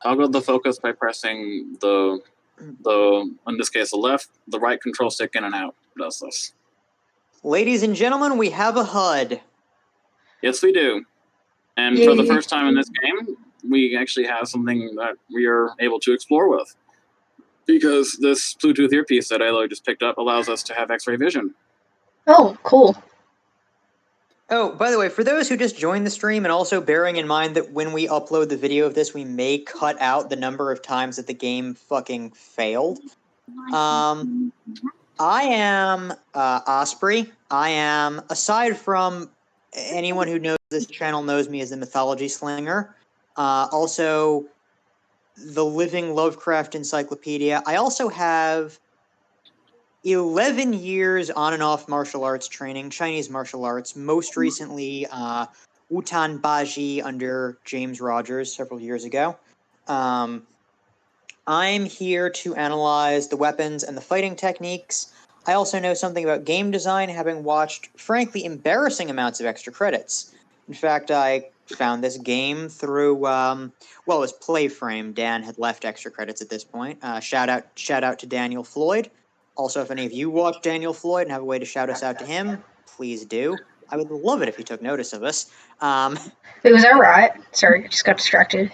Toggle the focus by pressing the in this case the right control stick in and out does this.
Ladies and gentlemen, we have a HUD.
Yes, we do. And for the first time in this game, we actually have something that we are able to explore with. Because this Bluetooth earpiece that Alo just picked up allows us to have X-ray vision.
Oh, cool.
Oh, by the way, for those who just joined the stream, and also bearing in mind that when we upload the video of this, we may cut out the number of times that the game fucking failed. I am Osprey. I am, aside from anyone who knows this channel knows me as the Mythology Slinger, also the Living Lovecraft Encyclopedia. I also have 11 years on and off martial arts training, Chinese martial arts, most recently Wutan Baji under James Rogers several years ago. I'm here to analyze the weapons and the fighting techniques. I also know something about game design, having watched, frankly, embarrassing amounts of extra credits. In fact, I found this game through, well, it was Playframe. Dan had left extra credits at this point. Shout out to Daniel Floyd. Also, if any of you watch Daniel Floyd and have a way to shout us out to him, please do. I would love it if he took notice of us.
Wait, was that right? Sorry, I just got distracted.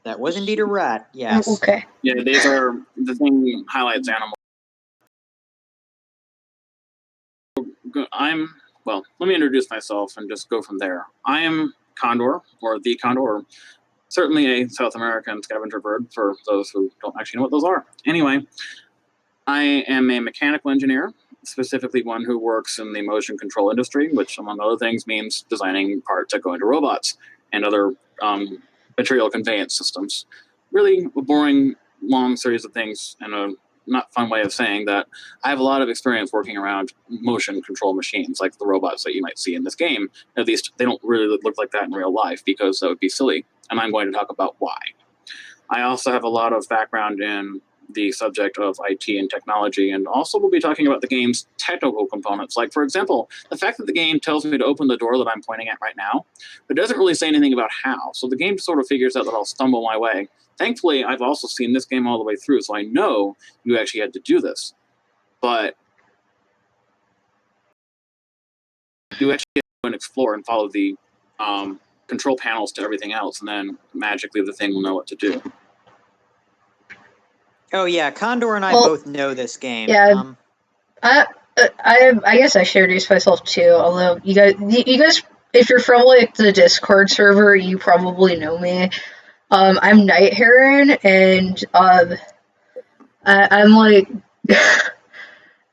That was indeed a rat, yes.
Okay.
Yeah, these are the thing highlights animals. Well, let me introduce myself and just go from there. I am Condor, or the Condor, certainly a South American scavenger bird for those who don't actually know what those are. Anyway, I am a mechanical engineer, specifically one who works in the motion control industry, which, among other things, means designing parts that go into robots and other material conveyance systems. Really a boring, long series of things and a not fun way of saying that I have a lot of experience working around motion control machines, like the robots that you might see in this game. At least they don't really look like that in real life because that would be silly, and I'm going to talk about why. I also have a lot of background in the subject of IT and technology, and also we'll be talking about the game's technical components. Like, for example, the fact that the game tells me to open the door that I'm pointing at right now, but doesn't really say anything about how. So the game sort of figures out that I'll stumble my way. Thankfully, I've also seen this game all the way through, so I know you actually had to do this. But you actually have to go and explore and follow the control panels to everything else, and then magically the thing will know what to do.
Oh yeah, Condor and I both know this game.
Yeah, I guess I should introduce myself too. Although you guys, if you're from like the Discord server, you probably know me. I'm Night Heron, and I'm like,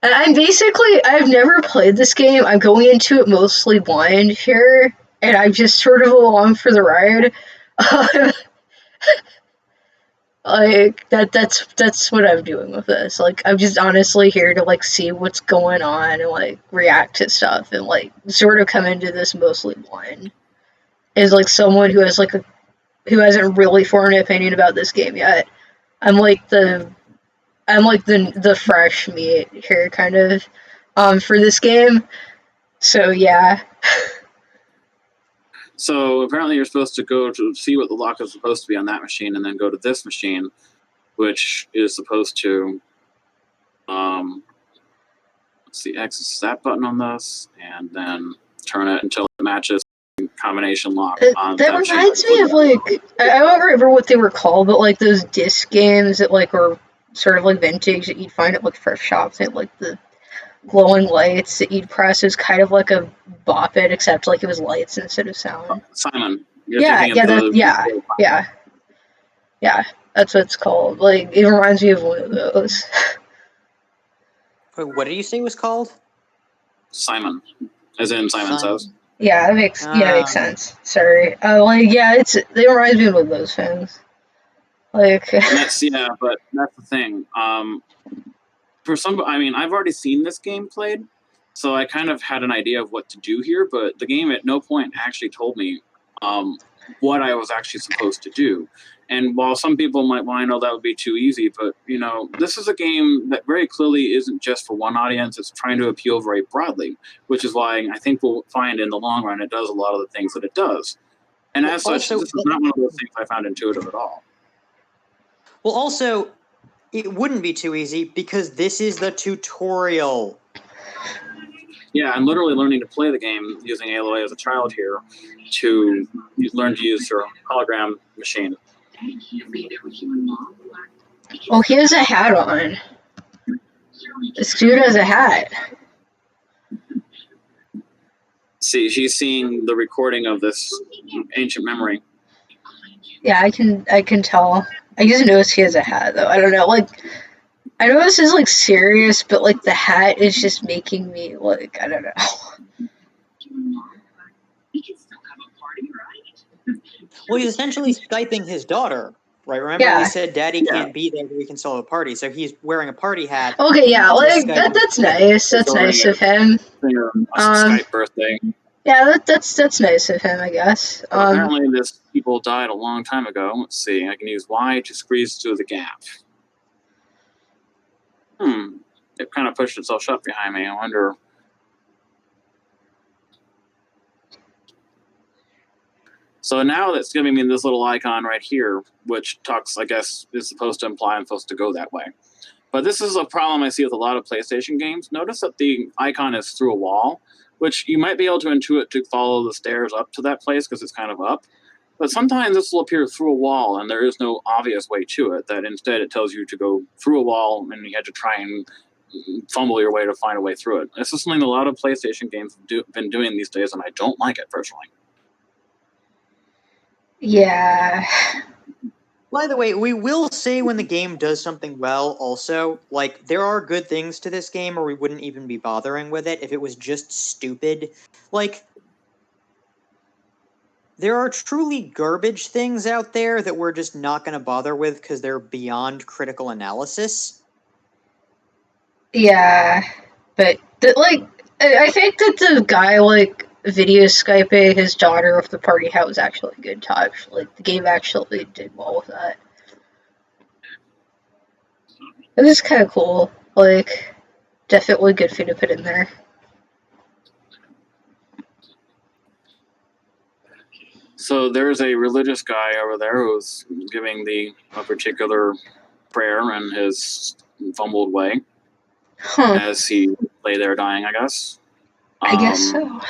I'm basically, I've never played this game. I'm going into it mostly blind here, and I'm just sort of along for the ride. Like that's what I'm doing with this. Like I'm just honestly here to like see what's going on and like react to stuff and like sort of come into this mostly blind. Is like someone who has like who hasn't really formed an opinion about this game yet. I'm like the the fresh meat here kind of for this game. So yeah.
So apparently, you're supposed to go to see what the lock is supposed to be on that machine, and then go to this machine, which is supposed to. Let's see, X that button on this, and then turn it until it matches combination lock on
That reminds me of like I don't remember what they were called, but like those disc games that like were sort of like vintage that you'd find at like thrift shops and like the glowing lights that you'd press. Is kind of like a Bop It, except like it was lights instead of sound.
Simon.
Yeah, that's what it's called. Like it reminds me of one of those.
Wait, what did you say it was called?
Simon, as in Simon Says.
Yeah, it makes sense. Sorry. Like it reminds me of one of those things. Like
but that's the thing. For some, I mean, I've already seen this game played, so I kind of had an idea of what to do here. But the game at no point actually told me what I was actually supposed to do. And while some people might want to know that would be too easy, but this is a game that very clearly isn't just for one audience. It's trying to appeal very broadly, which is why I think we'll find in the long run it does a lot of the things that it does. And as such, this is not one of those things I found intuitive at all.
Well, also, it wouldn't be too easy because this is the tutorial.
Yeah, I'm literally learning to play the game using Aloy as a child here to learn to use her hologram machine.
Oh, he has a hat on. This dude has a hat.
See, she's seeing the recording of this ancient memory.
Yeah, I can tell. I just noticed he has a hat though. I don't know, like I know this is like serious, but like the hat is just making me like I don't know.
Well, he's essentially Skyping his daughter, right? Remember, he said Daddy can't be there, but we can still have a party. So he's wearing a party hat.
Okay, yeah, like that's nice. That's nice of him.
A Skype birthday.
Yeah, that's nice of him, I guess.
Apparently, this people died a long time ago. Let's see. I can use Y to squeeze through the gap. It kind of pushed itself shut behind me. I wonder. So now that's giving me this little icon right here, which talks, I guess, is supposed to imply I'm supposed to go that way. But this is a problem I see with a lot of PlayStation games. Notice that the icon is through a wall, which you might be able to intuit to follow the stairs up to that place because it's kind of up. But sometimes this will appear through a wall, and there is no obvious way to it, that instead it tells you to go through a wall, and you had to try and fumble your way to find a way through it. This is something a lot of PlayStation games have been doing these days, and I don't like it, personally.
Yeah.
By the way, we will say when the game does something well also, like, there are good things to this game or we wouldn't even be bothering with it if it was just stupid. Like, there are truly garbage things out there that we're just not going to bother with because they're beyond critical analysis.
Yeah, but I think that the guy video Skyping his daughter with the party hat was actually a good touch. Like the game actually did well with that. It was kind of cool. Like definitely good thing to put in there.
So there's a religious guy over there who's giving a particular prayer in his fumbled way as he lay there dying, I guess.
I guess so.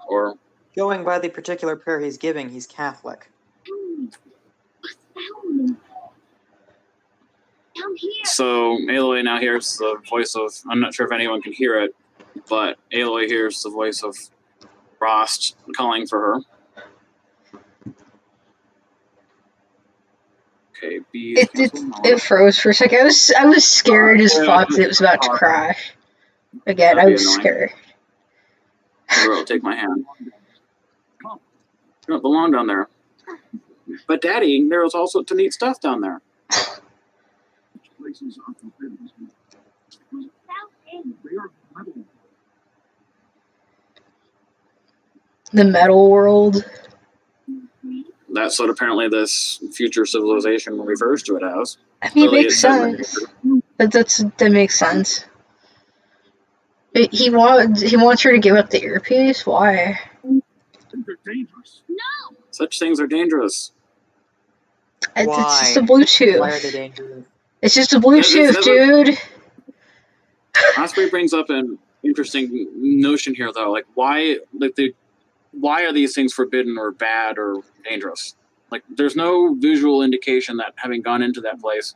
Or
going by the particular prayer he's giving, he's Catholic.
So Aloy now hears the voice of, I'm not sure if anyone can hear it, but Aloy hears the voice of Rost calling for her. Okay, B is
it froze for a second. I was scared as fuck that it was about to crash. Again, I was scared.
Never will take my hand. You don't belong down there. But Daddy, there was also some neat stuff down there.
The metal world.
That's what apparently this future civilization refers to it as.
I mean, it makes sense. That makes sense. He wants her to give up the earpiece. Why?
They're dangerous.
No!
Such things are dangerous.
Why?
It's just a Bluetooth.
Why are they dangerous?
It's just a Bluetooth, dude.
Osprey brings up an interesting notion here, though. Like, why are these things forbidden or bad or dangerous? Like, there's no visual indication that having gone into that place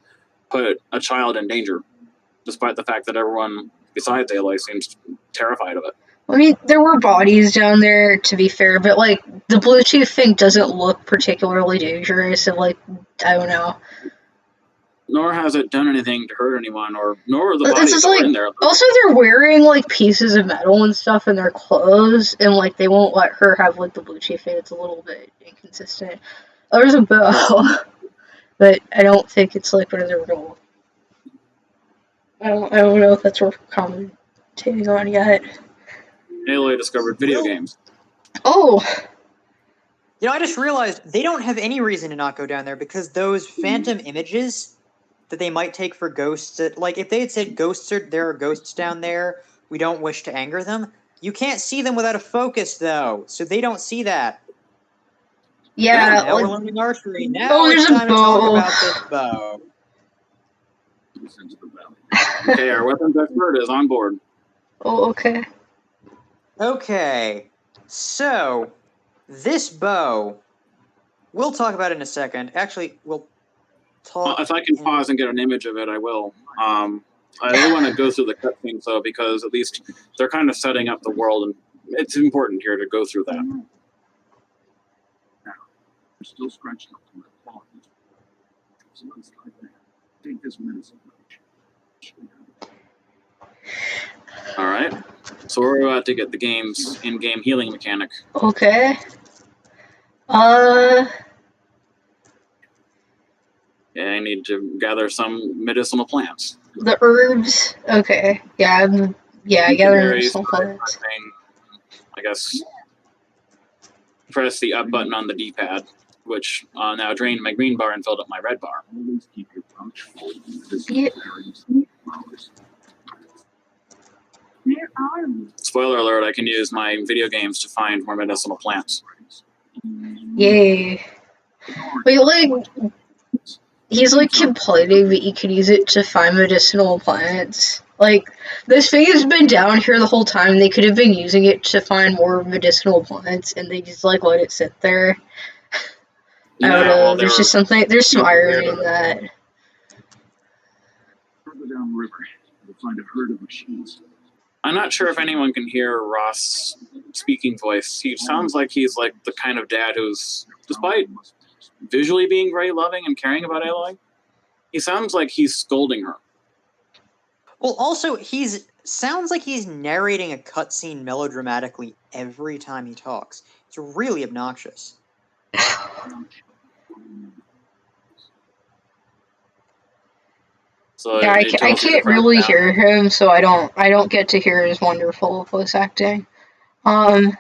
put a child in danger, despite the fact that everyone besides Aloy seems terrified of it.
I mean, there were bodies down there, to be fair, but, like, the Bluetooth thing doesn't look particularly dangerous, so, like, I don't know.
Nor has it done anything to hurt anyone, nor are the bodies that were in there.
Also, they're wearing, like, pieces of metal and stuff in their clothes, and, like, they won't let her have, like, the Bluetooth thing. It's a little bit inconsistent. Oh, there's a bow, but I don't think it's, like, one of their real... I don't know if that's worth commentating on yet.
Aloy discovered video games.
Oh!
You know, I just realized they don't have any reason to not go down there because those phantom images that they might take for ghosts, like if they had said there are ghosts down there, we don't wish to anger them, you can't see them without a focus though, so they don't see that.
Yeah,
now we're learning archery. Now it's time to talk about this bow.
Okay, our weapons expert is on board.
Oh, okay.
Okay, so this bow, we'll talk about it in a second. Actually, we'll talk.
If I can pause and get an image of it, I will. I don't want to go through the cutscenes though, because at least they're kind of setting up the world, and it's important here to go through that.
Now, we're still scratching up from that fall. So let's try that. Take this medicine.
All right. So we're about to get the game's in-game healing mechanic.
Okay.
Yeah, I need to gather some medicinal plants.
The herbs. Okay. Yeah, I gather medicinal plants.
I guess press the up button on the D-pad, which now drained my green bar and filled up my red bar.
Always keep your pouch full of
Yeah.
flowers.
Where are we?
Spoiler alert, I can use my video games to find more medicinal plants.
Yay. Wait, like, he's, like, complaining that you can use it to find medicinal plants. Like, this thing has been down here the whole time. They could have been using it to find more medicinal plants, and they just, like, let it sit there. I don't know, there's just something, there's some irony in that.
Further down the river, you'll find a herd of machines.
I'm not sure if anyone can hear Ross' speaking voice. He sounds like he's like the kind of dad who's, despite visually being very loving and caring about Aloy, he sounds like he's scolding her.
Well, also, sounds like he's narrating a cutscene melodramatically every time he talks. It's really obnoxious.
So
Yeah, I can't really hear him, so I don't get to hear his wonderful voice acting.
You're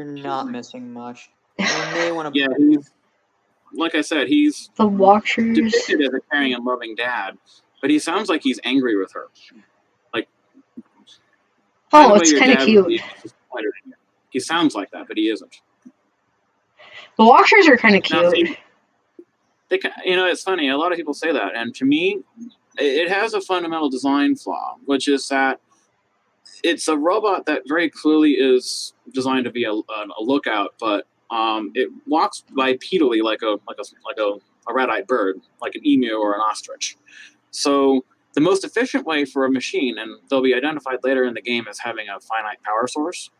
not missing much. You may want to.
Yeah, like I said, he's
the Watchers
depicted as a caring and loving dad, but he sounds like he's angry with her. Like,
oh, it's kind of cute.
He sounds like that, but he isn't.
The Watchers are kind of cute.
They, it's funny. A lot of people say that, and to me, it has a fundamental design flaw, which is that it's a robot that very clearly is designed to be a lookout, but it walks bipedally like a red-eyed bird, like an emu or an ostrich. So the most efficient way for a machine, and they'll be identified later in the game as having a finite power source,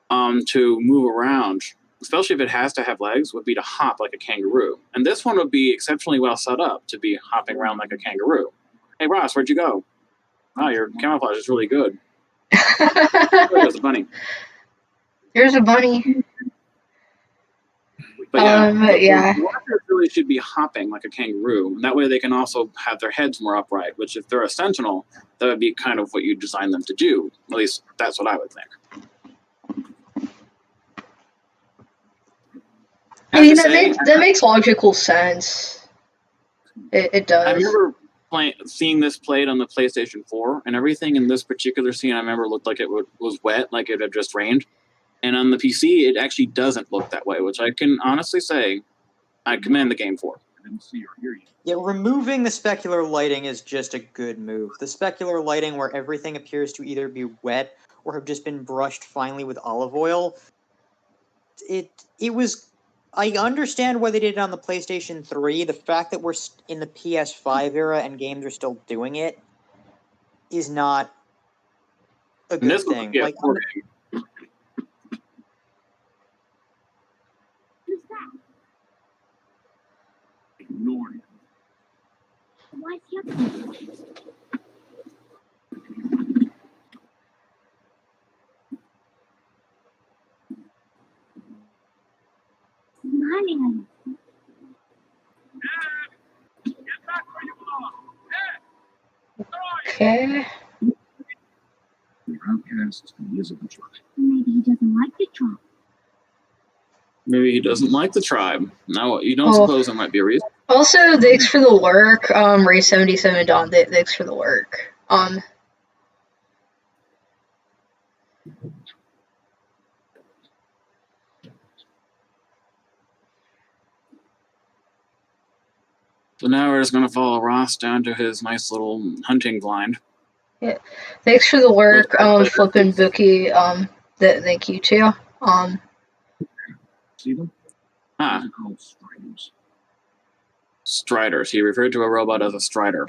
to move around especially if it has to have legs, would be to hop like a kangaroo. And this one would be exceptionally well set up to be hopping around like a kangaroo. Hey, Ross, where'd you go? Oh, your camouflage is really good. There's a bunny.
There's a bunny.
But yeah,
yeah.
walkers really should be hopping like a kangaroo. And that way they can also have their heads more upright, which if they're a sentinel, that would be kind of what you design them to do. At least that's what I would think.
I mean, that makes logical sense. It does.
I remember seeing this played on the PlayStation 4, and everything in this particular scene I remember looked like it was wet, like it had just rained. And on the PC, it actually doesn't look that way, which I can honestly say I commend the game for.
I didn't see or hear you.
Yeah, removing the specular lighting is just a good move. The specular lighting where everything appears to either be wet or have just been brushed finely with olive oil, it was... I understand why they did it on the PlayStation 3. The fact that we're in the PS5 era and games are still doing it is not a good thing.
Yeah,
like,
Who's that?
Ignore him.
Why is he up there? Smiling at us.
Get back where you belong.
Okay.
We're outcasts and he isn't the tribe.
Maybe he doesn't like the tribe.
Maybe he doesn't like the tribe. Now, you don't suppose there might be a reason?
Also, thanks for the lurk, Ray77 Don. Thanks for the lurk.
So now we're just going to follow Ross down to his nice little hunting blind.
Yeah. Thanks for the lurk, Flippin' Bookie. Thank you too.
See them?
Ah.
They're called striders.
Striders. He referred to a robot as a strider.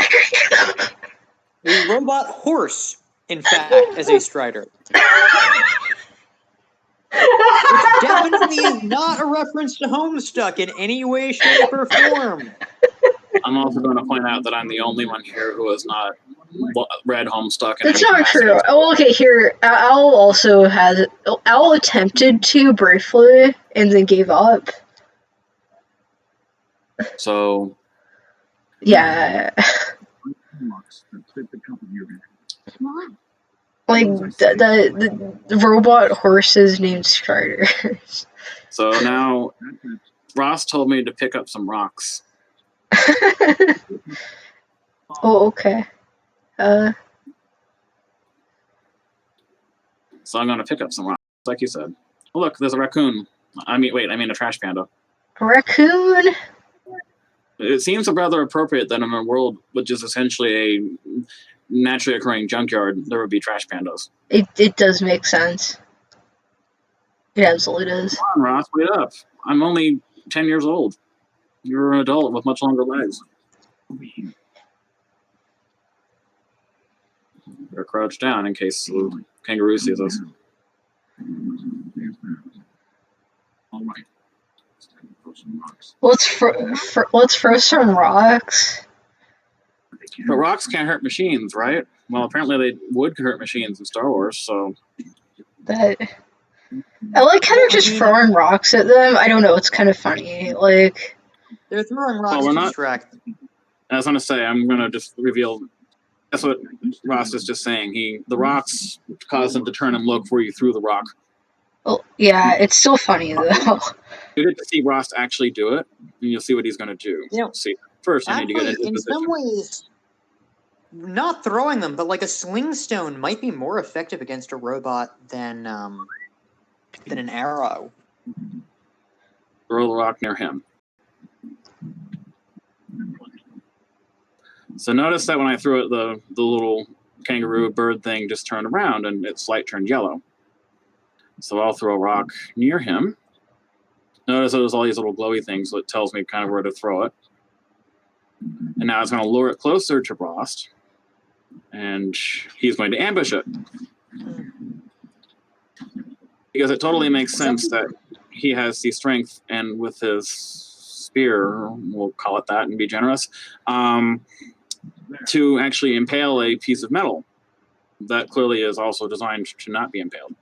a robot horse, in fact, as a strider. Which definitely is not a reference to Homestuck in any way, shape, or form.
I'm also going to point out that I'm the only one here who has not read Homestuck.
That's not true. Oh, okay, here. Al attempted to briefly and then gave up.
So.
Yeah.
Why?
Like, the robot horses named Striders.
So now, Ross told me to pick up some rocks.
Oh, okay.
So I'm going to pick up some rocks, like you said. Oh, look, there's a raccoon. I mean a trash panda.
A raccoon?
It seems rather appropriate that in a world which is essentially a naturally occurring junkyard, there would be trash pandas.
It does make sense. It absolutely does.
Come on, Ross, wait up. I'm only 10 years old. You're an adult with much longer legs. We're crouched down in case the kangaroo sees us.
All right.
Let's throw some rocks.
But rocks can't hurt machines, right? Well, apparently they would hurt machines in Star Wars, so...
I like kind of just throwing rocks at them. I don't know, it's kind of funny. Like...
They're throwing rocks to distract.
I was going to say, I'm going to just reveal... That's what Ross is just saying. The rocks cause them to turn and look where you threw the rock.
Well, yeah, it's still funny, though.
You get to see Ross actually do it, and you'll see what he's going to do.
You know,
see, first I need to get into
in
position.
some ways, not throwing them, but like a sling stone might be more effective against a robot than an arrow.
Throw the rock near him. So notice that when I threw it, the little kangaroo bird thing just turned around and its light turned yellow. So I'll throw a rock near him. Notice there's all these little glowy things, so it tells me kind of where to throw it. And now it's going to lure it closer to Rost, and he's going to ambush it. Because it totally makes sense that he has the strength, and with his spear, we'll call it that and be generous, to actually impale a piece of metal that clearly is also designed to not be impaled.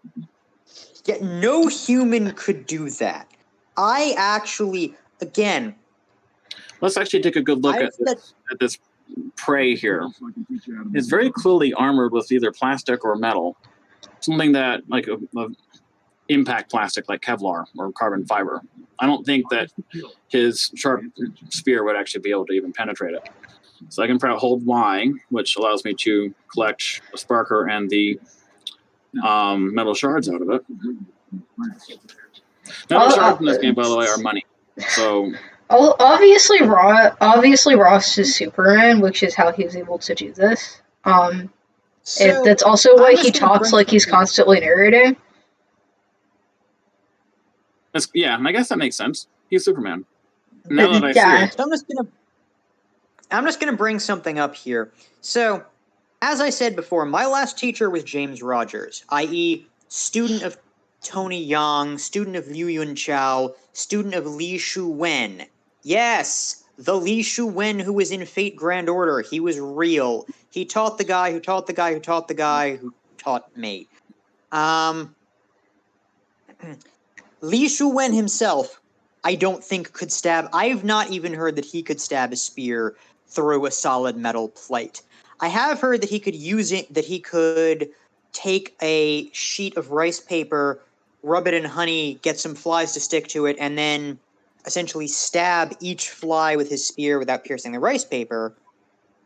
Yeah, no human could do that. I actually, again...
Let's actually take a good look at this prey here. It's very clearly armored with either plastic or metal. Something that, like a impact plastic like Kevlar or carbon fiber. I don't think that his sharp spear would actually be able to even penetrate it. So I can hold Y, which allows me to collect a sparker and the metal shards out of it. Metal shards in this game, by the way, are money. So
obviously Ross is Superman, which is how he's able to do this. That's also why he talks like he's constantly narrating.
Yeah, and I guess that makes sense. He's Superman. Now that I see it.
So I'm just gonna bring something up here. So, as I said before, my last teacher was James Rogers, i.e., student of Tony Yang, student of Liu Yunchao, student of Li Shu Wen. Yes, the Li Shu Wen who was in Fate Grand Order. He was real. He taught the guy who taught the guy who taught the guy who taught me. Li Shu Wen himself, I don't think could stab. I've not even heard that he could stab a spear through a solid metal plate. I have heard that he could use it, that he could take a sheet of rice paper, rub it in honey, get some flies to stick to it, and then essentially stab each fly with his spear without piercing the rice paper.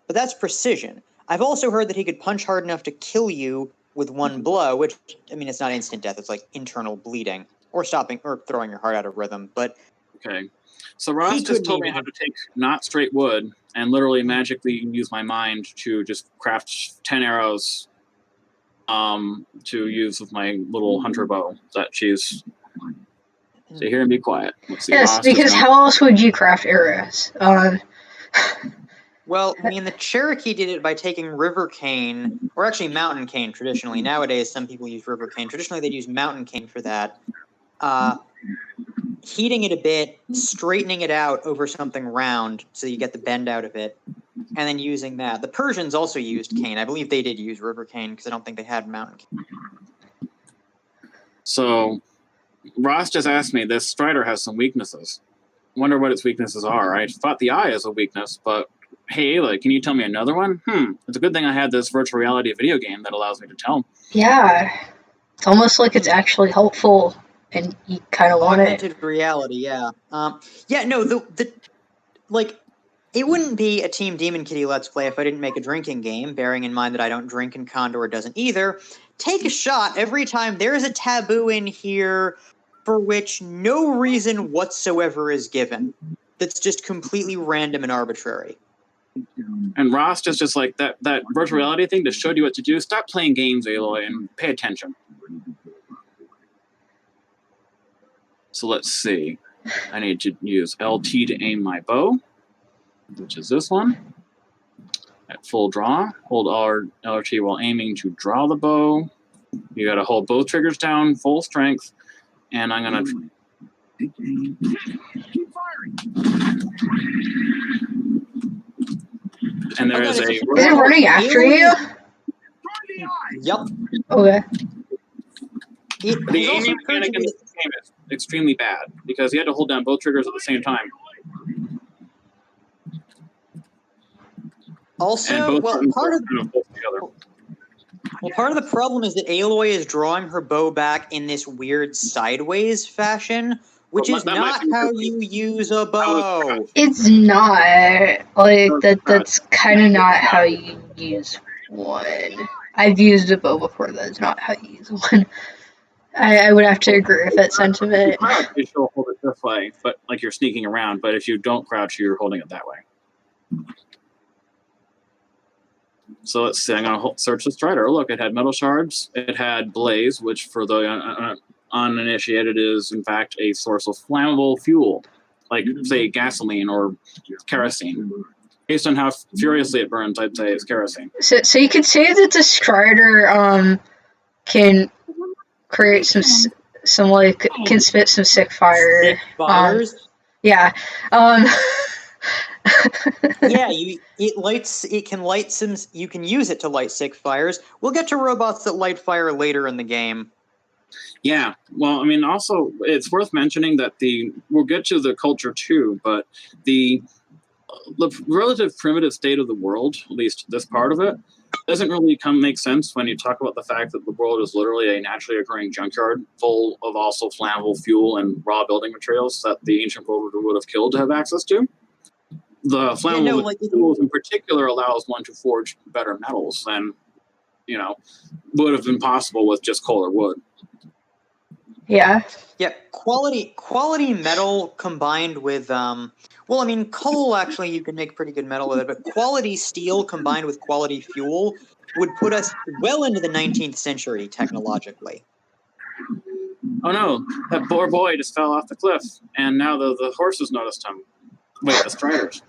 But that's precision. I've also heard that he could punch hard enough to kill you with one blow, which, I mean, it's not instant death, it's like internal bleeding. Or stopping, or throwing your heart out of rhythm, but...
Okay. So Ross just told me how to take not straight wood and literally magically use my mind to just craft 10 arrows to use with my little hunter bow that she's... Stay here and be quiet. Let's see.
Yes,
Ross
because how else would you craft arrows?
Well, I mean, the Cherokee did it by taking river cane, or actually mountain cane traditionally. Nowadays, some people use river cane. Traditionally, they'd use mountain cane for that. Heating it a bit, straightening it out over something round so you get the bend out of it, and then using that. The Persians also used cane. I believe they did use river cane because I don't think they had mountain cane.
So, Ross just asked me, this Strider has some weaknesses. Wonder what its weaknesses are. I thought the eye is a weakness, but hey, Ayla, can you tell me another one? It's a good thing I had this virtual reality video game that allows me to tell.
Yeah. It's almost like it's actually helpful. And you kind of want
augmented reality, yeah. No, it wouldn't be a Team Demon Kitty Let's Play if I didn't make a drinking game, bearing in mind that I don't drink and Condor doesn't either. Take a shot every time there is a taboo in here for which no reason whatsoever is given. That's just completely random and arbitrary.
And Ross just like that virtual reality thing just showed you what to do. Stop playing games, Aloy, and pay attention. So let's see. I need to use LT to aim my bow, which is this one. At full draw, hold LRT while aiming to draw the bow. You got to hold both triggers down, full strength, and I'm gonna.
Keep firing.
And there is a.
Is it running after you?
Yep.
Okay.
The aiming mechanic in this game is extremely bad because you had to hold down both triggers at the same time.
Also, part of the problem is that Aloy is drawing her bow back in this weird sideways fashion, which is not how you use a bow.
It's not. Like, that's kind of not how you use one. I've used a bow before, that's not how you use one. I would have to agree with that sentiment.
You still hold it this way, but like you're sneaking around, but if you don't crouch, you're holding it that way. So let's see, I'm going to search the Strider. Look, it had metal shards. It had blaze, which for the uninitiated is, in fact, a source of flammable fuel, like, say, gasoline or kerosene. Based on how furiously it burns, I'd say it's kerosene.
So you could say that the Strider can create some like can spit some sick fire.
Sick fires.
Yeah.
Yeah, it can light some. You can use it to light sick fires. We'll get to robots that light fire later in the game.
Yeah, well, I mean, also it's worth mentioning that we'll get to the culture too, but the relative primitive state of the world, at least this part of it, doesn't really make sense when you talk about the fact that the world is literally a naturally occurring junkyard full of also flammable fuel and raw building materials that the ancient world would have killed to have access to. The flammable fuels in particular allows one to forge better metals than, would have been possible with just coal or wood.
Yeah.
Yeah, quality metal combined with well, I mean, coal actually you can make pretty good metal with it, but quality steel combined with quality fuel would put us well into the 19th century technologically.
Oh no, that poor boy just fell off the cliff, and now the horses noticed him. Wait, the striders.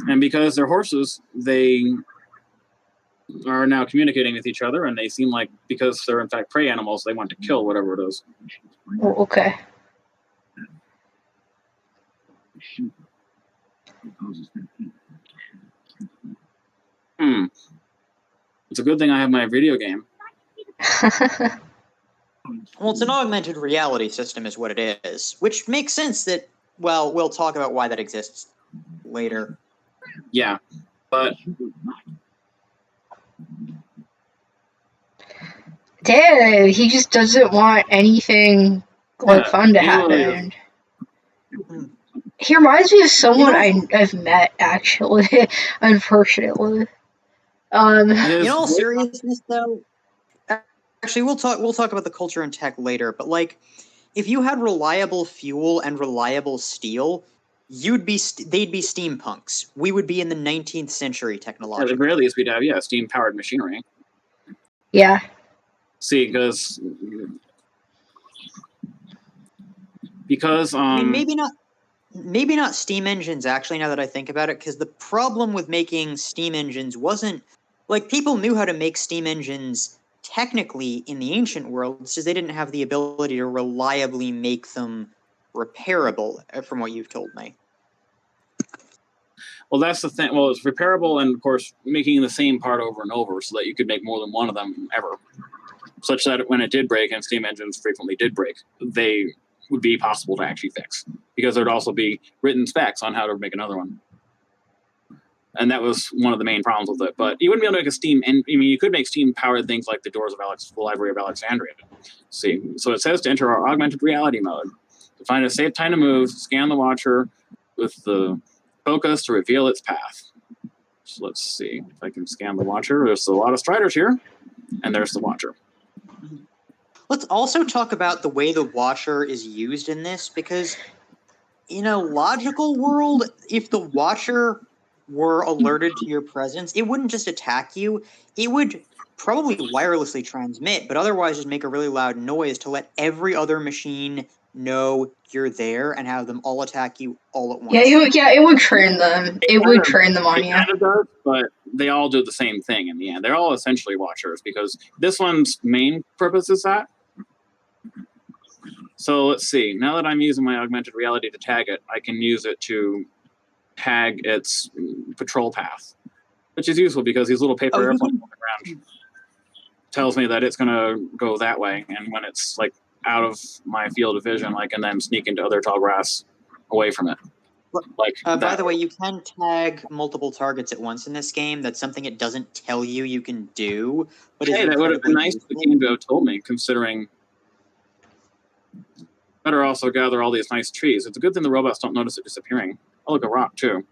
And because they're horses, they are now communicating with each other, and they seem like, because they're in fact prey animals, they want to kill whatever it is.
Oh, okay.
It's a good thing I have my video game.
Well, it's an augmented reality system is what it is, which makes sense that, well, we'll talk about why that exists later.
Yeah, but...
Dad, he just doesn't want anything fun to happen. He reminds me of someone I've met, actually, unfortunately.
In all seriousness, though, actually, we'll talk about the culture and tech later. But like, if you had reliable fuel and reliable steel, they'd be steampunks. We would be in the 19th century technology.
At the very least, we'd have steam-powered machinery.
Yeah.
See, because
I mean, maybe not steam engines, actually, now that I think about it, because the problem with making steam engines wasn't, like, people knew how to make steam engines technically in the ancient world, it's just they didn't have the ability to reliably make them repairable, from what you've told me.
Well, that's the thing. Well, it's repairable, and of course, making the same part over and over so that you could make more than one of them ever. Such that when it did break, and steam engines frequently did break, they would be possible to actually fix, because there'd also be written specs on how to make another one. And that was one of the main problems with it. But you wouldn't be able to make a steam, and I mean, you could make steam-powered things like the doors of the Library of Alexandria. See, so it says to enter our augmented reality mode. To find a safe time to move, scan the watcher with the focus to reveal its path. So let's see if I can scan the watcher. There's a lot of striders here, and there's the watcher.
Let's also talk about the way the watcher is used in this, because in a logical world, if the watcher were alerted to your presence, it wouldn't just attack you. It would probably wirelessly transmit, but otherwise just make a really loud noise to let every other machine know you're there and have them all attack you all at once.
Yeah, it would train them. It would train them on you.
Kind of does, but they all do the same thing in the end. They're all essentially watchers, because this one's main purpose is that. So let's see. Now that I'm using my augmented reality to tag it, I can use it to tag its patrol path, which is useful because these little paper airplanes on the ground tells me that it's going to go that way, and when it's like out of my field of vision, I can then sneak into other tall grass away from it.
By the way, you can tag multiple targets at once in this game. That's something it doesn't tell you can do. But
hey, that would have been nice if the game to have told me, considering better also gather all these nice trees. It's a good thing the robots don't notice it disappearing. Oh, look, a rock, too.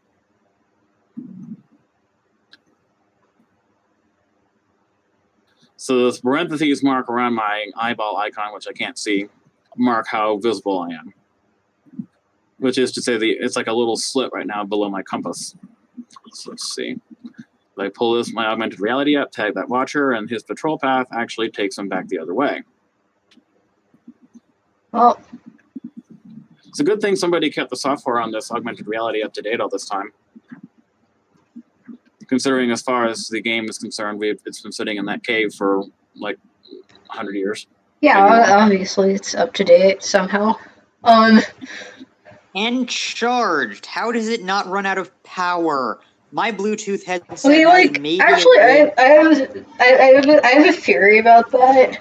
So this parentheses mark around my eyeball icon, which I can't see, mark how visible I am. Which is to say, it's like a little slit right now below my compass. So let's see. If I pull my augmented reality up, tag that watcher, and his patrol path actually takes him back the other way.
Well,
it's a good thing somebody kept the software on this augmented reality up to date all this time. Considering as far as the game is concerned, it's been sitting in that cave for like 100 years.
Yeah,
Maybe more.
obviously it's up to date somehow.
And charged. How does it not run out of power? My Bluetooth headset
Okay,
has
like,
maybe
actually, I have a theory about that.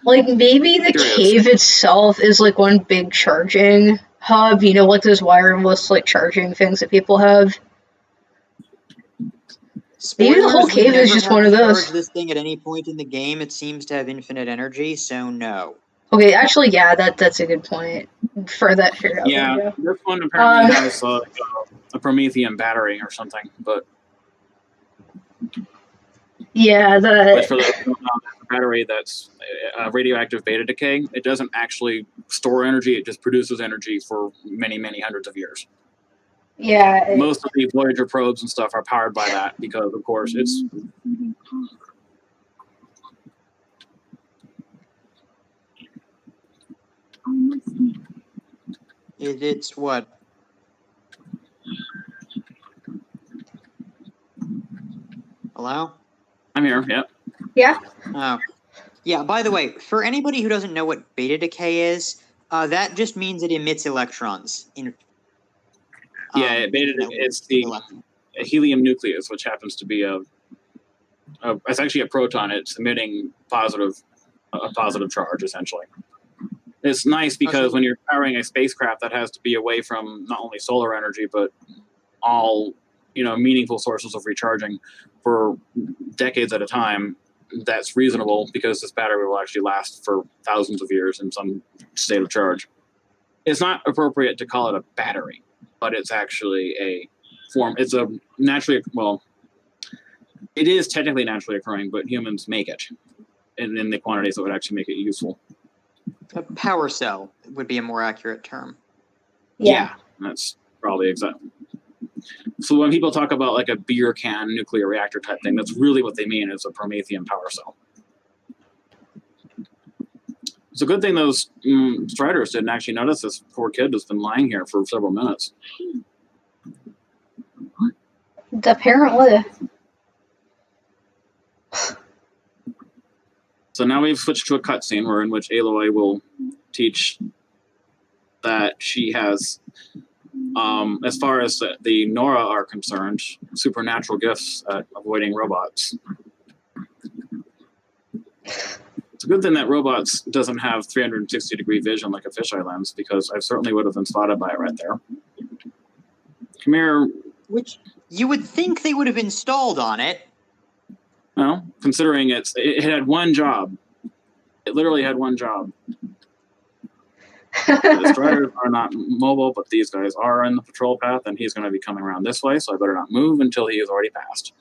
Like, maybe the
Curious.
cave itself is, like, one big charging hub, you know, like those wireless, like, charging things that people have. Maybe the whole
Spoilers, we
cave is
never
just
have
one
to
of
charge
those.
this thing at any point in the game. It seems to have infinite energy, so no.
Okay, actually, yeah, that's a good point. For that figured out
Yeah,
later.
this one apparently
Um,
has a Promethean battery or something, but
yeah,
which for those who don't know, that's a battery that's radioactive beta decay. It doesn't actually store energy; it just produces energy for many, many hundreds of years.
yeah,
Most of the Voyager probes and stuff are powered by that because, of course, it's
It's what? Hello?
I'm here. Yeah.
yeah.
Oh. Yeah, by the way, for anybody who doesn't know what beta decay is, that just means it emits electrons.
Yeah, beta. It's the helium nucleus, which happens to be it's actually a proton. It's emitting a positive charge, essentially. It's nice because when you're powering a spacecraft, that has to be away from not only solar energy but all meaningful sources of recharging for decades at a time. That's reasonable because this battery will actually last for thousands of years in some state of charge. It's not appropriate to call it a battery, but it's actually a form. It's a naturally it is technically naturally occurring, but humans make it in the quantities that would actually make it useful.
A power cell would be a more accurate term.
Yeah, that's probably exactly. So when people talk about like a beer can nuclear reactor type thing, that's really what they mean is a Promethean power cell. It's a good thing those striders didn't actually notice this poor kid has been lying here for several minutes.
Apparently.
So now we've switched to a cutscene where in which Aloy will teach that she has, as far as the Nora are concerned, supernatural gifts at avoiding robots. It's a good thing that robots doesn't have 360-degree vision like a fisheye lens, because I certainly would have been spotted by it right there. Come here.
Which you would think they would have installed on it.
Well, considering it had one job. It literally had one job. The striders are not mobile, but these guys are in the patrol path, and he's going to be coming around this way, so I better not move until he is already passed.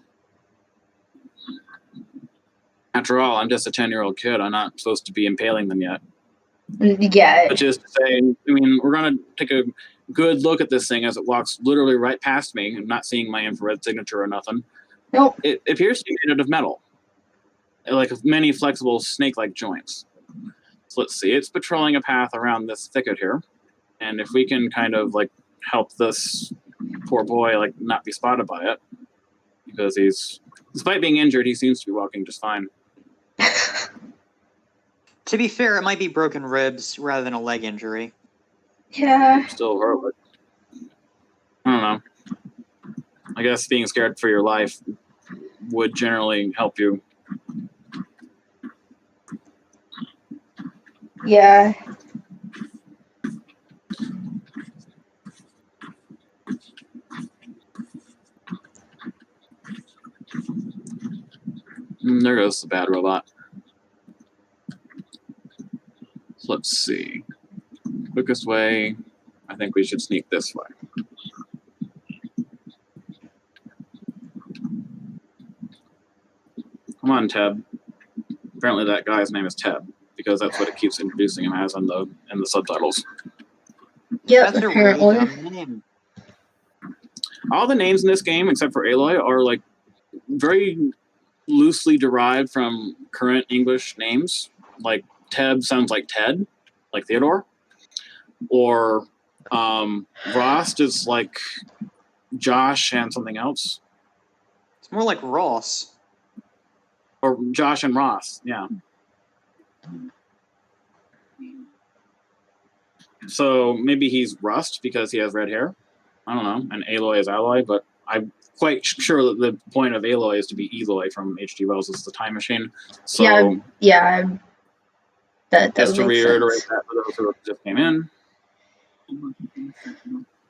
After all, I'm just a 10-year-old kid. I'm not supposed to be impaling them yet.
Yeah.
But just to say, I mean, we're going to take a good look at this thing as it walks literally right past me. I'm not seeing my infrared signature or nothing.
Nope.
It appears to be made out of metal, like many flexible snake-like joints. So let's see. It's patrolling a path around this thicket here, and if we can kind of like help this poor boy like not be spotted by it, because he's, despite being injured, he seems to be walking just fine.
To be fair, it might be broken ribs rather than a leg injury.
Yeah.
Still heroic. I don't know. I guess being scared for your life would generally help you.
Yeah.
There goes the bad robot. So let's see. Quickest way, I think we should sneak this way. Come on, Teb. Apparently that guy's name is Teb, because that's what it keeps introducing him as in the subtitles.
Yep,
That's
apparently.
a really dumb name.
All the names in this game, except for Aloy, are like very loosely derived from current English names. Like Teb sounds like Ted, like Theodore. Or Rost is like Josh and something else.
It's more like Ross.
Or Josh and Ross, yeah. So maybe he's Rust because he has red hair. I don't know. And Aloy is Alloy, but I'm quite sure that the point of Aloy is to be Eloy from H.G. Wells' The Time Machine. So
yeah. That
just to
would make
reiterate
sense.
that for those who just came in.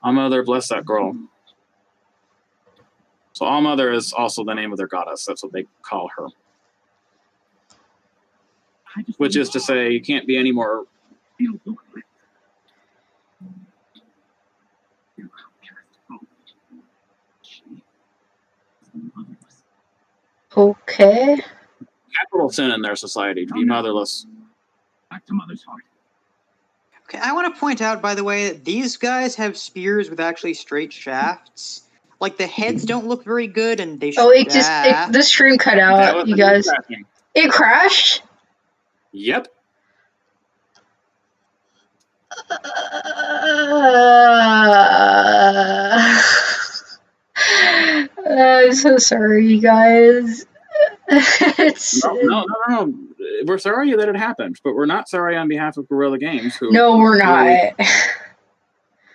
All Mother, bless that girl. So All Mother is also the name of their goddess. That's what they call her. Which is to say, you can't be any more.
Okay.
Capital sin in their society to be motherless.
Back to Mother's heart.
Okay, I want to point out, by the way, that these guys have spears with actually straight shafts. Like, the heads don't look very good, and they
Oh, the stream cut
That
out,
was
you
the
guys.
crashing.
It crashed?
Yep.
I'm so sorry, you guys.
No. We're sorry that it happened, but we're not sorry on behalf of Guerrilla Games, who
No, we're not.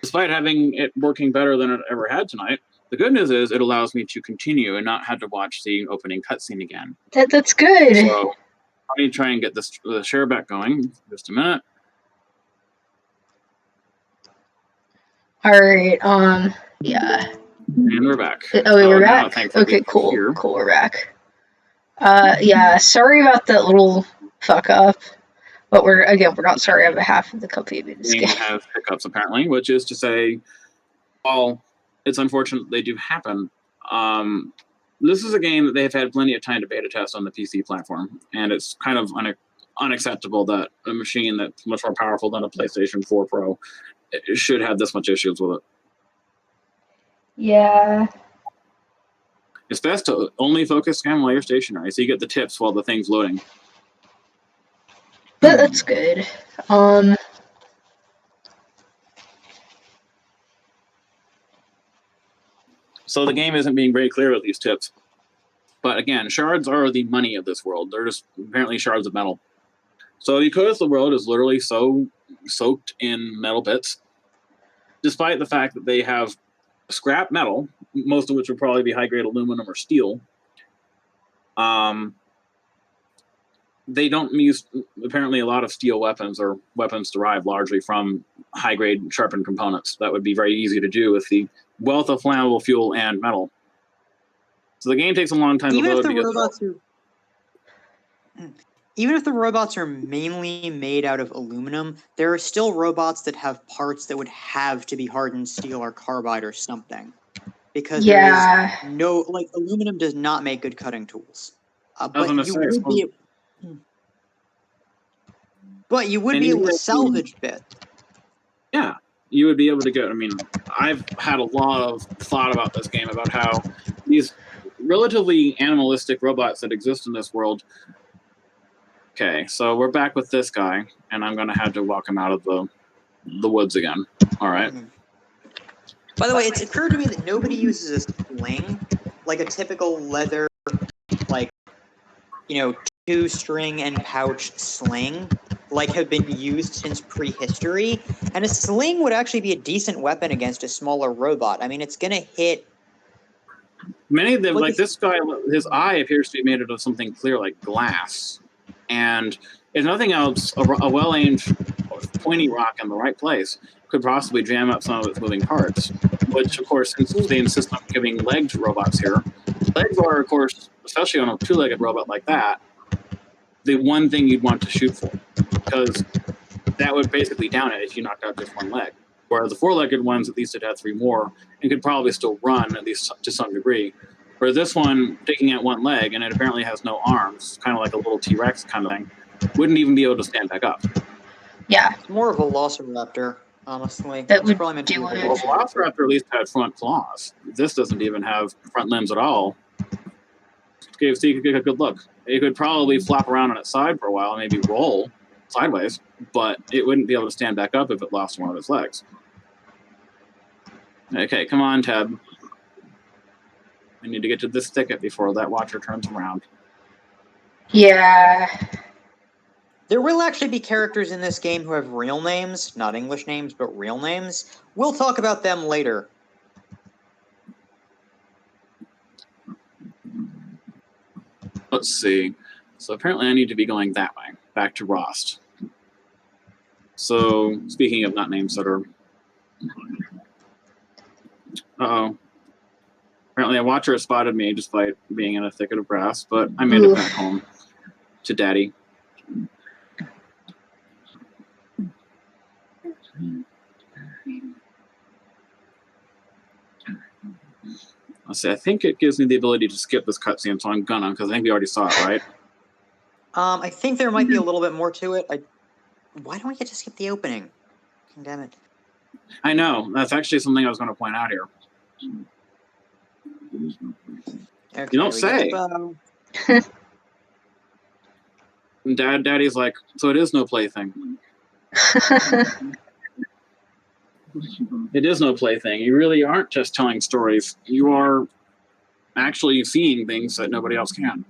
despite having it working better than it ever had tonight, the good news is it allows me to continue and not have to watch the opening cutscene again.
That's good.
So let me try and get the share back going. Just a minute.
All right. Yeah.
And we're back.
Oh,
so
we're
now,
back. Okay, cool.
Here.
Cool, we're back. Yeah. Sorry about that little fuck up, but we're not sorry on behalf of the company of this game.
Has hiccups apparently, which is to say, while it's unfortunate they do happen. This is a game that they've had plenty of time to beta test on the PC platform, and it's kind of unacceptable that a machine that's much more powerful than a PlayStation 4 Pro should have this much issues with it.
Yeah.
It's best to only focus scan while you're stationary, so you get the tips while the thing's loading.
That's good.
So the game isn't being very clear with these tips. But again, shards are the money of this world. They're just apparently shards of metal. So because the world is literally so soaked in metal bits, despite the fact that they have scrap metal, most of which would probably be high-grade aluminum or steel, they don't use apparently a lot of steel weapons or weapons derived largely from high-grade sharpened components. That would be very easy to do with the wealth of flammable fuel and metal. So the game takes a long time to load.
Even if the robots are mainly made out of aluminum, there are still robots that have parts that would have to be hardened steel or carbide or something. Because there is no, like, aluminum does not make good cutting tools. But you would be able to salvage bits.
Yeah, you would be able to get. I mean, I've had a lot of thought about this game, about how these relatively animalistic robots that exist in this world. Okay, so we're back with this guy, and I'm going to have to walk him out of the woods again. All right.
By the way, it's occurred to me that nobody uses a sling, like a typical leather, like, two-string and pouch sling, like have been used since prehistory. And a sling would actually be a decent weapon against a smaller robot. I mean, it's going to hit...
Many of them, like this guy, his eye appears to be made out of something clear like glass. And if nothing else, a well-aimed pointy rock in the right place could possibly jam up some of its moving parts, which, of course, since they insist on giving legged robots here, legs are, of course, especially on a two-legged robot like that, the one thing you'd want to shoot for, because that would basically down it if you knocked out just one leg. Whereas the four-legged ones, at least it had three more, and could probably still run, at least to some degree. Whereas this one, taking out one leg, and it apparently has no arms, kind of like a little T-Rex kind of thing, wouldn't even be able to stand back up.
Yeah.
It's more of a Velociraptor, honestly.
That would
probably meant to
do
be
it.
Well, Velociraptor at least had front claws. This doesn't even have front limbs at all. Okay, so you could get a good look. It could probably flop around on its side for a while, maybe roll sideways, but it wouldn't be able to stand back up if it lost one of its legs. Okay, come on, Ted. I need to get to this thicket before that watcher turns around.
Yeah.
There will actually be characters in this game who have real names, not English names, but real names. We'll talk about them later.
Let's see. So apparently I need to be going that way, back to Rost. So, speaking of not names that are... Uh-oh. Apparently a watcher spotted me despite being in a thicket of grass, but I made it back home to Daddy. Let's see, I think it gives me the ability to skip this cutscene, so I'm gonna, because I think we already saw it, right?
I think there might be a little bit more to it. Why don't we get to skip the opening? Damn it.
I know. That's actually something I was going to point out here.
Okay,
You don't say. And Daddy's like, so it is no plaything. It is no plaything. You really aren't just telling stories. You are actually seeing things that nobody else can.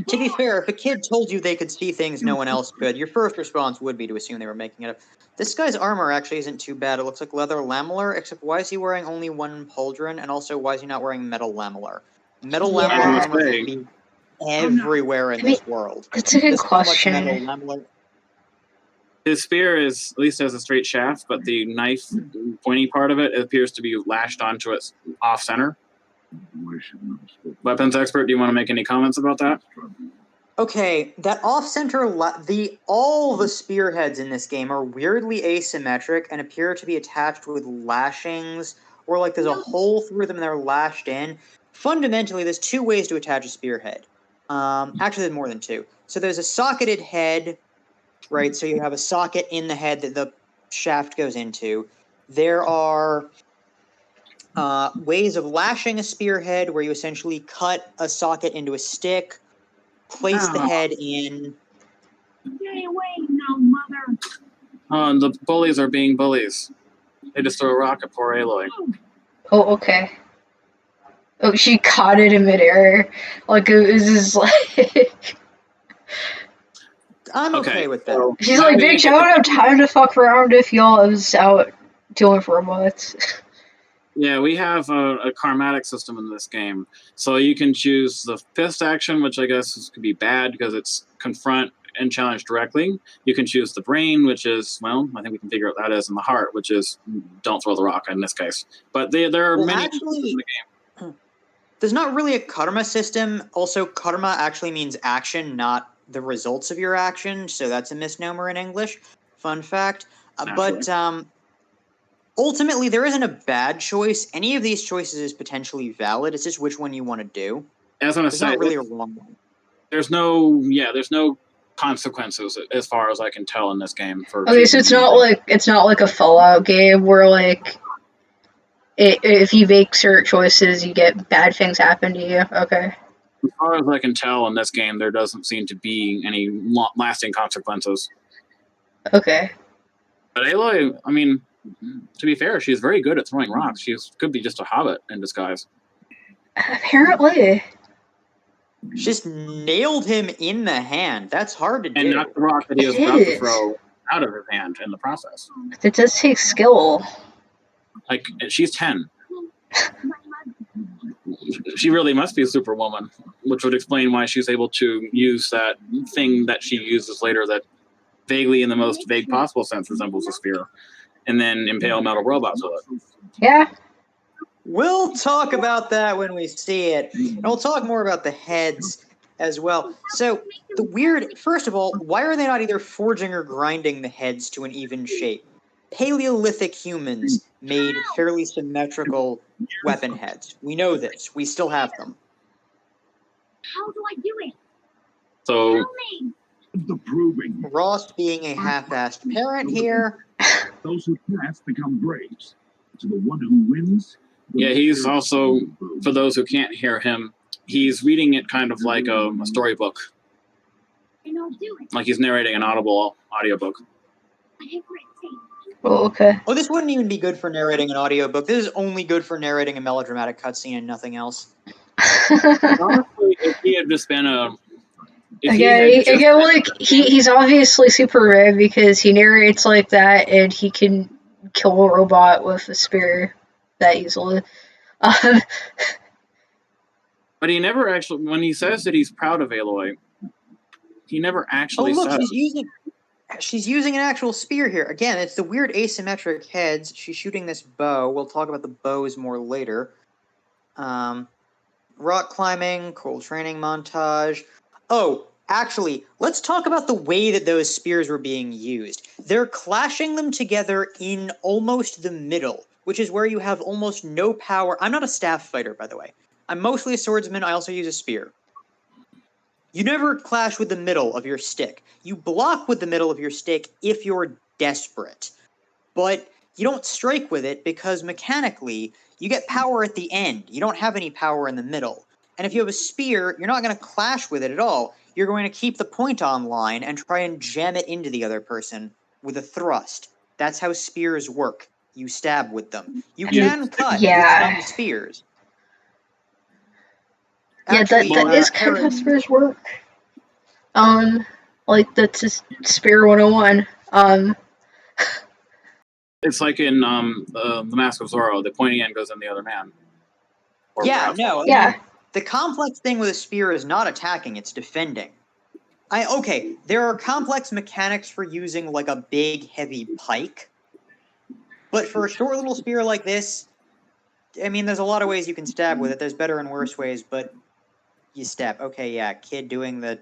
To be fair, if a kid told you they could see things no one else could, your first response would be to assume they were making it up. This guy's armor actually isn't too bad. It looks like leather lamellar, except why is he wearing only one pauldron, and also why is he not wearing metal lamellar? Metal lamellar armor could be everywhere in this world.
That's a good question.
How much metal lamellar...
His spear is, at least has a straight shaft, but the knife, pointy part of it, appears to be lashed onto its off-center. Weapons expert, do you want to make any comments about that?
Okay, that off-center, all the spearheads in this game are weirdly asymmetric and appear to be attached with lashings, or like there's a hole through them and they're lashed in. Fundamentally, there's two ways to attach a spearhead. Actually, there's more than two. So there's a socketed head, right? So you have a socket in the head that the shaft goes into. There are ways of lashing a spearhead where you essentially cut a socket into a stick, place the head in.
Stay away now, mother.
And the bullies are being bullies. They just throw a rock at poor Aloy.
Oh, okay. Oh, she caught it in midair. Like, it was just like...
I'm okay with that.
So
She's like, bitch, I don't have time to fuck around if y'all is out doing robots.
Yeah, we have a karmatic system in this game. So you can choose the fist action, which I guess could be bad because it's confront and challenge directly. You can choose the brain, which is, well, I think we can figure out what that is, and the heart, which is don't throw the rock in this case. But there are many
actually,
in the game.
There's not really a karma system. Also, karma actually means action, not the results of your action. So that's a misnomer in English. Fun fact. But ultimately, there isn't a bad choice. Any of these choices is potentially valid. It's just which one you want to do.
As
There's not really a wrong one.
There's no consequences as far as I can tell in this game.
Okay, so it's not like a Fallout game where like if you make certain choices, you get bad things happen to you. Okay.
As far as I can tell in this game, there doesn't seem to be any lasting consequences.
Okay.
But Aloy, I mean, to be fair, she's very good at throwing rocks. She could be just a hobbit in disguise.
Apparently.
Just nailed him in the hand. That's hard to do.
And not the rock that he was about to throw out of his hand in the process.
It does take skill.
Like, she's 10. She really must be a superwoman, which would explain why she's able to use that thing that she uses later that vaguely, in the most vague possible sense, resembles a spear, and then impale metal robots with it.
Yeah.
We'll talk about that when we see it. And we'll talk more about the heads as well. So, first of all, why are they not either forging or grinding the heads to an even shape? Paleolithic humans made fairly symmetrical weapon heads. We know this. We still have them.
How do I do it?
So,
Tell me.
The proving.
Ross being a half-assed parent here.
Those who pass become braves. To the one who wins.
yeah, he's also, for those who can't hear him, he's reading it kind of like a storybook.
And I'll do it.
Like he's narrating an audible audiobook.
Whatever it takes.
Oh, okay.
Oh, this wouldn't even be good for narrating an audiobook. This is only good for narrating a melodramatic cutscene and nothing else.
Honestly, if he had just been
Again, like he's obviously super rare because he narrates like that, and he can kill a robot with a spear that easily. Um,
But he never actually, when he says that he's proud of Aloy, he never actually
look,
says.
she's using an actual spear here. Again, it's the weird asymmetric heads. She's shooting this bow. We'll talk about the bows more later. Rock climbing, cool training montage. Oh, actually, let's talk about the way that those spears were being used. They're clashing them together in almost the middle, which is where you have almost no power. I'm not a staff fighter, by the way. I'm mostly a swordsman. I also use a spear. You never clash with the middle of your stick. You block with the middle of your stick if you're desperate. But you don't strike with it because mechanically, you get power at the end. You don't have any power in the middle. And if you have a spear, you're not going to clash with it at all. You're going to keep the point online and try and jam it into the other person with a thrust. That's how spears work. You stab with them. You can cut with some spears.
Actually, that is kind of how spears work. Like that's just Spear 101.
It's like in the Mask of Zorro, the pointy end goes in the other man.
Yeah. The complex thing with a spear is not attacking; it's defending. There are complex mechanics for using like a big, heavy pike, but for a short little spear like this, I mean, there's a lot of ways you can stab with it. There's better and worse ways, but you stab. Okay, yeah, kid doing the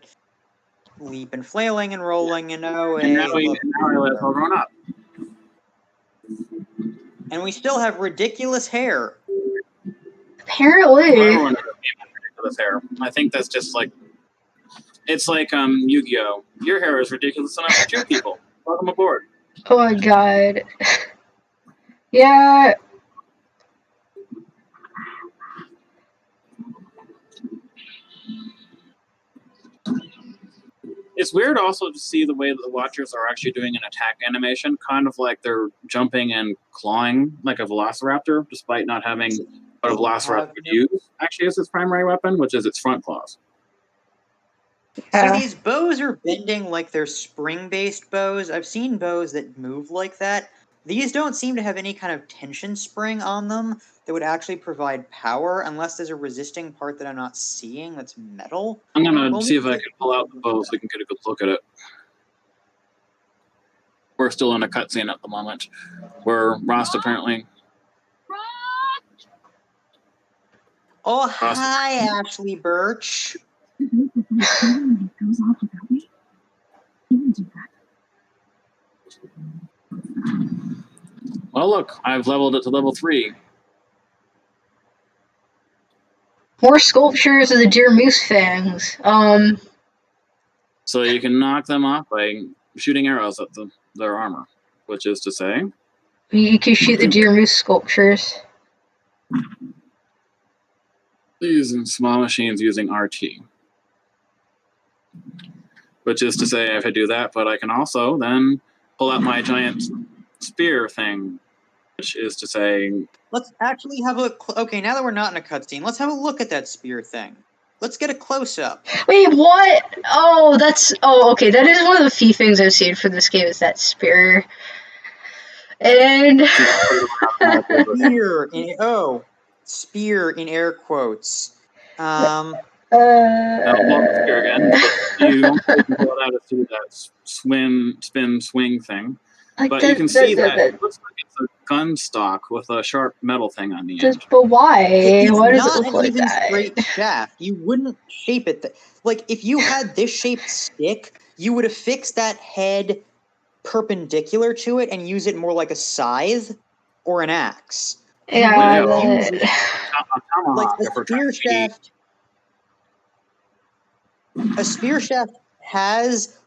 leap and flailing and rolling, and now
it's all grown up.
And we still have ridiculous hair.
Apparently.
Everyone has ridiculous hair. I think that's just like, it's like Yu-Gi-Oh! Your hair is ridiculous enough to shoot people. Welcome aboard.
Oh my god. Yeah.
It's weird also to see the way that the Watchers are actually doing an attack animation, kind of like they're jumping and clawing like a Velociraptor, despite not having what a Velociraptor would use actually as its primary weapon, which is its front claws.
So these bows are bending like they're spring-based bows. I've seen bows that move like that. These don't seem to have any kind of tension spring on them that would actually provide power, unless there's a resisting part that I'm not seeing that's metal.
I'm going to see if I can pull out the bow so we can get a good look at it. We're still in a cutscene at the moment, where Rost apparently...
Oh, hi, Ashley Birch.
Goes off without me. He wouldn't do that.
Well, look, I've leveled it to level 3.
More sculptures of the deer moose fangs.
So you can knock them off by shooting arrows at their armor, which is to say...
You can shoot the deer moose sculptures.
Using small machines using RT. Which is to say, if I do that, but I can also then pull out my giant spear thing, which is to say...
Let's actually have a... Okay, now that we're not in a cutscene, let's have a look at that spear thing. Let's get a close-up.
Wait, what? Oh, that's... Oh, okay, that is one of the few things I've seen for this game is that spear. And...
Spear in air quotes.
Spear again. You don't pull it out to do that spin, swing thing. But you can see that it looks like it's a gun stock with a sharp metal thing on the end.
But why? Why does it look like that?
It's not an even straight shaft. You wouldn't shape it. Like, if you had this shaped stick, you would have fixed that head perpendicular to it and use it more like a scythe or an axe.
Yeah,
like a spear shaft. A spear shaft has...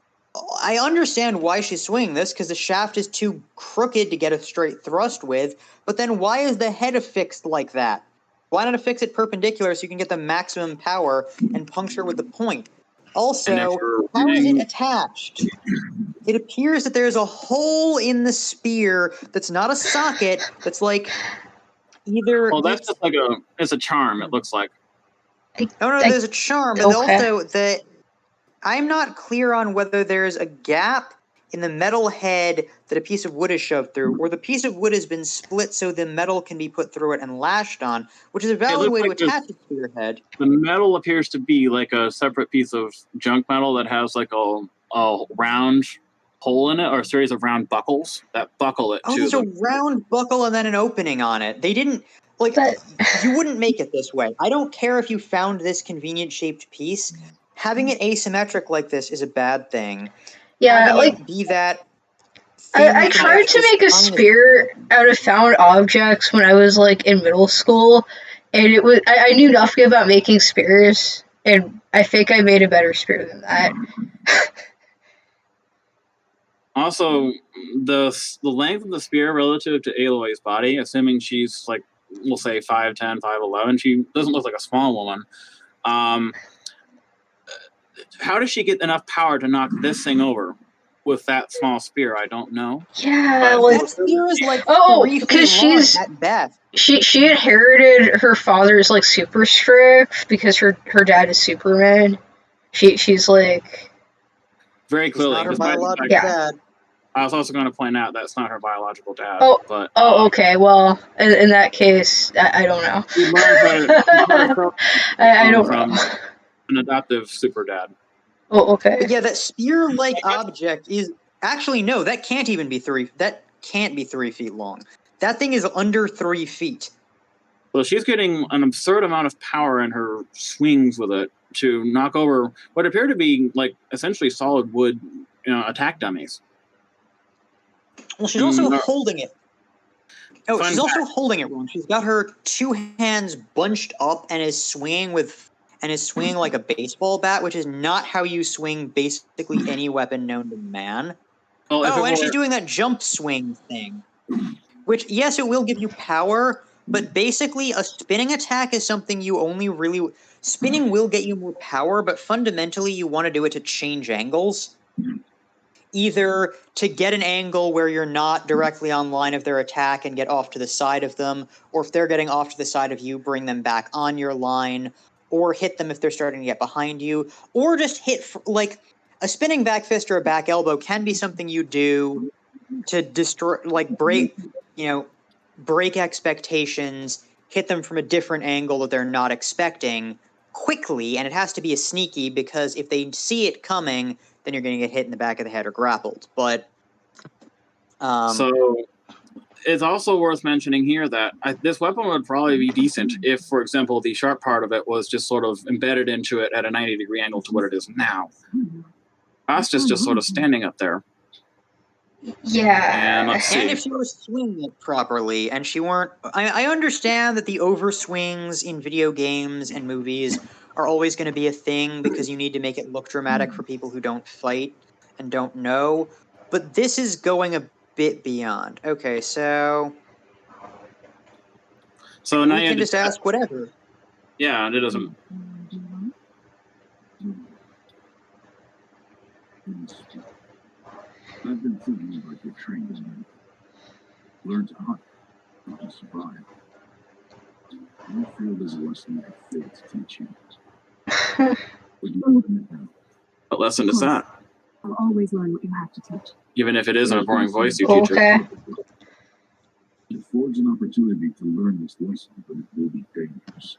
I understand why she's swinging this, because the shaft is too crooked to get a straight thrust with, but then why is the head affixed like that? Why not affix it perpendicular so you can get the maximum power and puncture with the point? Also, how is it attached? It appears that there's a hole in the spear that's not a socket, that's like either...
Well, that's just like it's a charm, it looks like.
No, there's a charm, but also I'm not clear on whether there's a gap in the metal head that a piece of wood is shoved through, or the piece of wood has been split so the metal can be put through it and lashed on, which is a valid way to attach it to your head.
The metal appears to be like a separate piece of junk metal that has like a round hole in it, or a series of round buckles that buckle it to
there's a round buckle and then an opening on it. They didn't, you wouldn't make it this way. I don't care if you found this convenient-shaped piece. Having it asymmetric like this is a bad thing.
Yeah,
having it be that.
I tried to make a spear out of found objects when I was like in middle school, and it was I knew nothing about making spears, and I think I made a better spear than that.
Also, the length of the spear relative to Aloy's body, assuming she's like, we'll say 5'10", 5'11", she doesn't look like a small woman. How does she get enough power to knock this thing over with that small spear? I don't know.
Yeah,
that spear is like
because she's
at best.
She inherited her father's like super strength because her dad is Superman. She's like
very clearly.
Not her biological dad.
I was also going to point out that's not her biological dad.
Okay. Well, in that case, I don't know. I don't know.
An adoptive super dad.
Oh, okay.
But yeah, that spear-like object is actually no. That can't even be 3. That can't be 3 feet long. That thing is under 3 feet.
Well, she's getting an absurd amount of power in her swings with it to knock over what appear to be like essentially solid wood, attack dummies.
Well, she's also holding it. Oh, she's also holding it wrong. She's got her 2 hands bunched up and is swinging like a baseball bat, which is not how you swing basically any weapon known to man. And she's doing that jump swing thing. Which, yes, it will give you power, but basically a spinning attack is something you only really... Spinning will get you more power, but fundamentally you want to do it to change angles. Either to get an angle where you're not directly on line of their attack and get off to the side of them, or if they're getting off to the side of you, bring them back on your line, or hit them if they're starting to get behind you, or just hit, like, a spinning back fist or a back elbow can be something you do to destroy, like, break expectations, hit them from a different angle that they're not expecting quickly, and it has to be a sneaky, because if they see it coming, then you're going to get hit in the back of the head or grappled. But
so it's also worth mentioning here that this weapon would probably be decent if, for example, the sharp part of it was just sort of embedded into it at a 90-degree angle to what it is now. Us just sort of standing up there.
Yeah.
And let's see.
And if she was swinging it properly, and she weren't... I understand that the overswings in video games and movies are always going to be a thing because you need to make it look dramatic for people who don't fight and don't know. But this is going a bit beyond. Okay, so now you can just ask whatever.
Yeah, it doesn't...
I've been thinking about your training. Learn to hunt, not to survive. I feel there's a lesson I failed to teach you.
What lesson is that?
I'll always learn what you have to teach.
Even if it is in a boring voice, you teach it.
It affords an opportunity to learn this lesson, but it will be dangerous.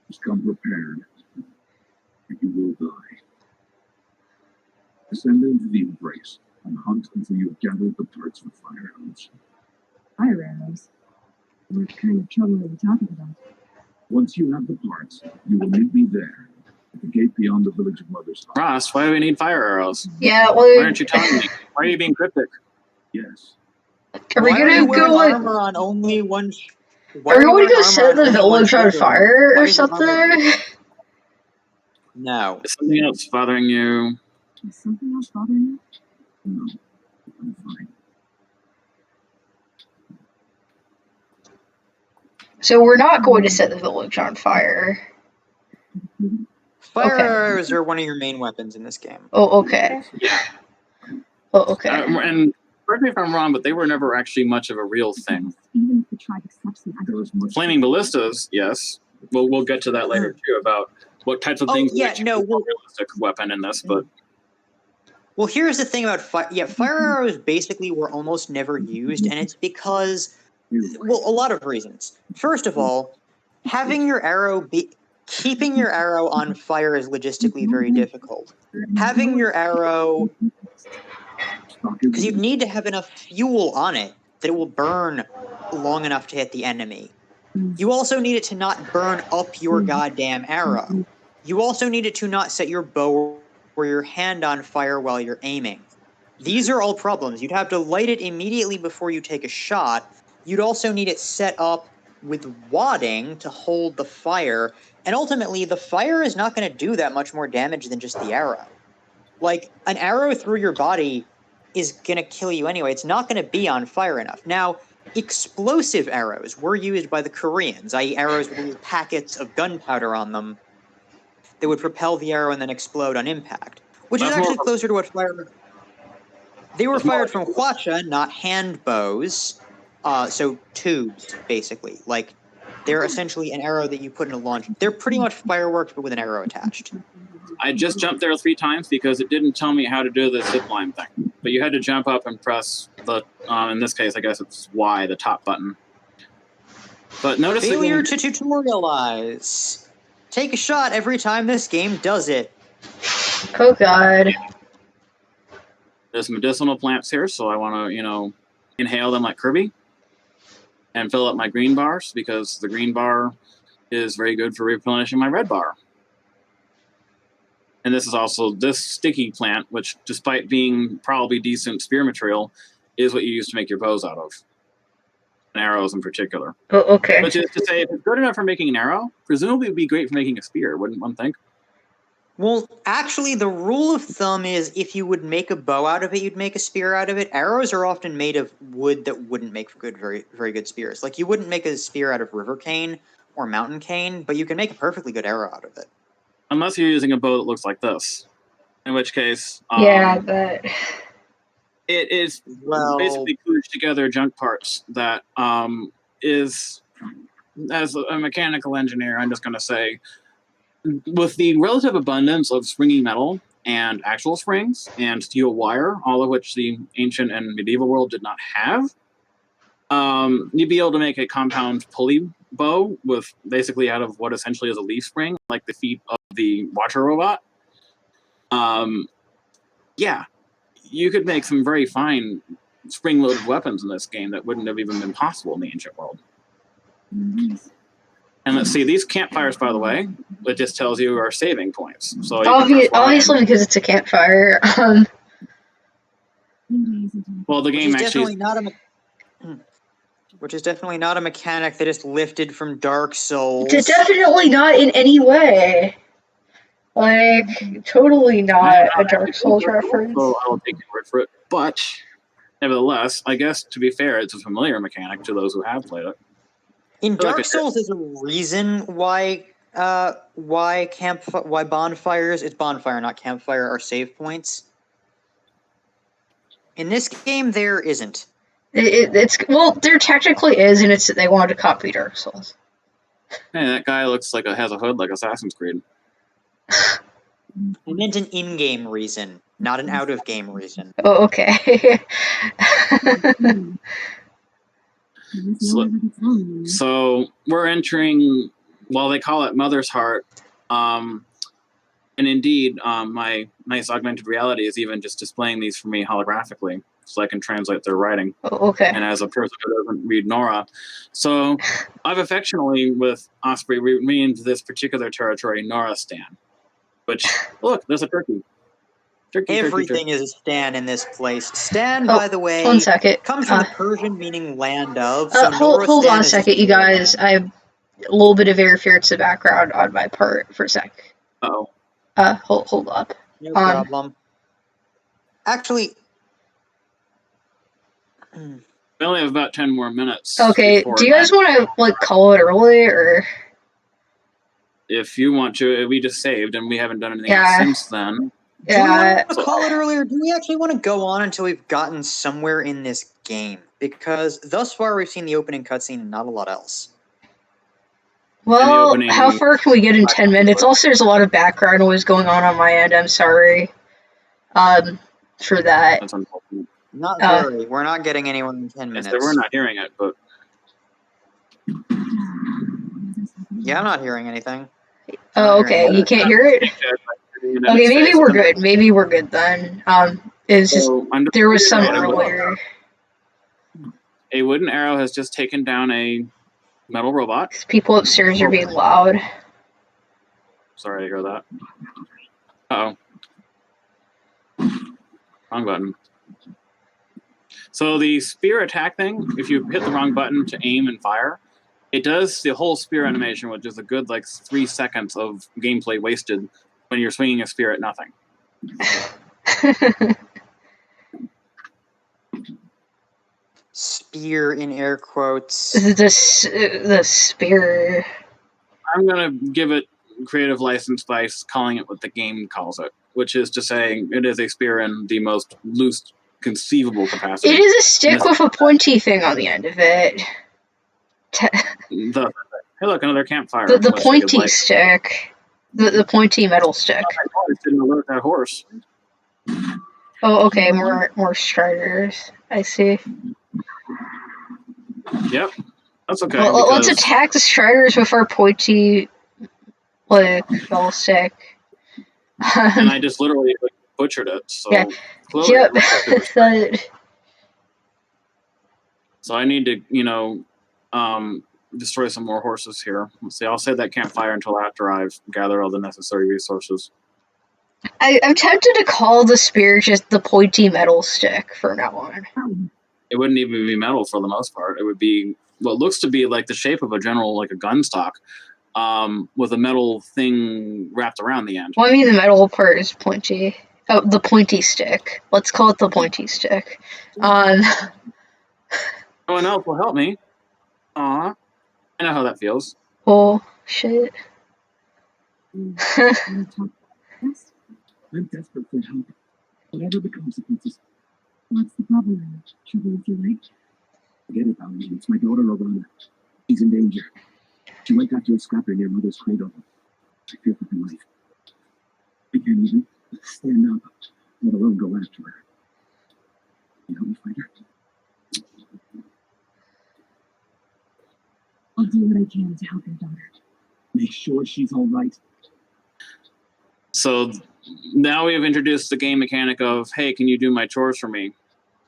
Just come prepared, or you will die. Descend into the embrace and hunt until you have gathered the parts for fire arrows.
Fire arrows? What kind of trouble are we talking about?
Once you have the parts, you will meet me there, at the gate beyond the village of Mother's Hut.
Ross, why do we need fire arrows?
Yeah,
why aren't you telling me? Why are you being cryptic?
Yes.
Are we gonna go like
armor on only one?
Are we going to go set the village on fire or something?
No.
Is something else bothering you?
Is something else bothering you?
No, I'm fine.
So we're not going to set the village on fire.
Fire arrows are one of your main weapons in this game.
Oh, okay.
Yeah.
Oh, okay.
And correct me if I'm wrong, but they were never actually much of a real thing.
Even if the tribe accepts them,
Flaming ballistas, yes. We'll get to that later too about what types of
Oh,
things
yeah,
would
no,
a realistic weapon in this, but
Well, here's the thing about fire. Yeah, fire arrows basically were almost never used, and it's because, well, a lot of reasons. First of all, keeping your arrow on fire is logistically very difficult. Having your arrow, because you'd need to have enough fuel on it that it will burn long enough to hit the enemy. You also need it to not burn up your goddamn arrow. You also need it to not set your bow or your hand on fire while you're aiming. These are all problems. You'd have to light it immediately before you take a shot. You'd also need it set up with wadding to hold the fire. And ultimately, the fire is not going to do that much more damage than just the arrow. Like, an arrow through your body is going to kill you anyway. It's not going to be on fire enough. Now, explosive arrows were used by the Koreans, i.e. arrows with little packets of gunpowder on them that would propel the arrow and then explode on impact, which is actually closer to what fire... They were fired from hwacha, not hand bows, so tubes, basically. Like, they're essentially an arrow that you put in a launch. They're pretty much fireworks, but with an arrow attached.
I just jumped there 3 times because it didn't tell me how to do the zipline thing. But you had to jump up and press the, in this case, I guess it's Y, the top button. But notice
Failure to tutorialize. Take a shot every time this game does it.
Oh god.
There's medicinal plants here, so I want to, inhale them like Kirby and fill up my green bars because the green bar is very good for replenishing my red bar. And this is also this sticky plant, which, despite being probably decent spear material, is what you use to make your bows out of. And arrows in particular.
Oh, okay.
Which is to say, if it's good enough for making an arrow, presumably it would be great for making a spear, wouldn't one think?
Well, actually, the rule of thumb is if you would make a bow out of it, you'd make a spear out of it. Arrows are often made of wood that wouldn't make for very good spears. Like, you wouldn't make a spear out of river cane or mountain cane, but you can make a perfectly good arrow out of it.
Unless you're using a bow that looks like this. In which case...
yeah, but...
It is basically kludged together junk parts that is, as a mechanical engineer, I'm just going to say, with the relative abundance of springy metal and actual springs and steel wire, all of which the ancient and medieval world did not have, you'd be able to make a compound pulley bow with basically out of what essentially is a leaf spring, like the feet of the Watcher robot. Yeah. You could make some very fine spring-loaded weapons in this game that wouldn't have even been possible in the ancient world. And let's see, these campfires, by the way, it just tells you are saving points. So
obviously, because it's a campfire.
Well, the game actually...
Which is definitely not a mechanic that is lifted from Dark Souls.
It's definitely not in any way. Like, totally not a Dark Souls reference.
So I'll take your word for it. But, nevertheless, I guess, to be fair, it's a familiar mechanic to those who have played it.
In Dark Souls, there's a reason why bonfires, it's bonfire, not campfire, are save points. In this game, there isn't.
Well, there technically is, and they wanted to copy Dark Souls.
Hey, that guy looks like has a hood like Assassin's Creed.
I meant an in-game reason, not an out-of-game reason.
Oh, okay.
So we're entering, well, they call it Mother's Heart, and indeed, my nice augmented reality is even just displaying these for me holographically, so I can translate their writing.
Oh, okay.
And as a person who doesn't read Nora, so I've affectionately, with Osprey, renamed this particular territory Nora Stan. Which, look, there's a turkey.
Everything is a Stan in this place. Stan, by the way,
1 second.
comes from the Persian meaning land of. So
hold on a second, you guys. I have a little bit of interference in the background on my part for a sec.
Uh-oh.
Hold up.
No problem. Actually...
We only have about 10 more minutes.
Okay, do you guys want to, call it early, or...?
If you want to, we just saved, and we haven't done anything else since then.
Do we want to call it earlier? Do we actually want to go on until we've gotten somewhere in this game? Because thus far we've seen the opening cutscene and not a lot else.
Well,
opening.
how far can we get in 10 minutes? Also, there's a lot of background noise going on my end. I'm sorry for that.
That's unfortunate.
Not very. We're not getting anywhere in 10
Yes,
minutes.
we're not hearing it, but
Yeah, I'm not hearing anything.
Oh, okay. You can't hear it? Okay, maybe we're good. Maybe we're good then. It's just there was some earlier.
A wooden arrow has just taken down a metal robot.
People upstairs are being loud.
Sorry to hear that. Uh-oh. Wrong button. So the spear attack thing, if you hit the wrong button to aim and fire, it does the whole spear animation, which is a good 3 seconds of gameplay wasted when you're swinging a spear at nothing.
Spear in air quotes.
The spear.
I'm gonna give it creative license by calling it what the game calls it, which is to say it is a spear in the most loose conceivable capacity.
It is a stick with a pointy thing on the end of it.
Hey, look, another campfire.
The pointy stick. The pointy metal stick.
I didn't alert that horse.
Oh, okay, more striders. I see.
Yep, that's okay.
Well, let's attack the striders with our pointy, metal stick.
And I just literally butchered it. So
yeah. Yep.
So I need to, destroy some more horses here. Let's see. I'll save that campfire until after I've gathered all the necessary resources.
I'm tempted to call the spear just the pointy metal stick from now on.
It wouldn't even be metal for the most part. It would be what looks to be like the shape of a general, like a gun stock, with a metal thing wrapped around the end.
Well, I mean, the metal part is pointy. Oh, the pointy stick. Let's call it the pointy stick.
No one else will help me. Aw. I know how that feels.
Oh, shit.
I'm desperate for help. Whatever becomes of Princess.
What's the problem? Trouble with your leg?
Forget it, Alan. It's my daughter, Orana. She's in danger. She went after a scrapper near Mother's cradle. I fear for her life. I can't even stand up, let alone go after her. You help me find her?
I'll do what I can to help your daughter.
Make sure she's all right.
So now we have introduced the game mechanic of, hey, can you do my chores for me?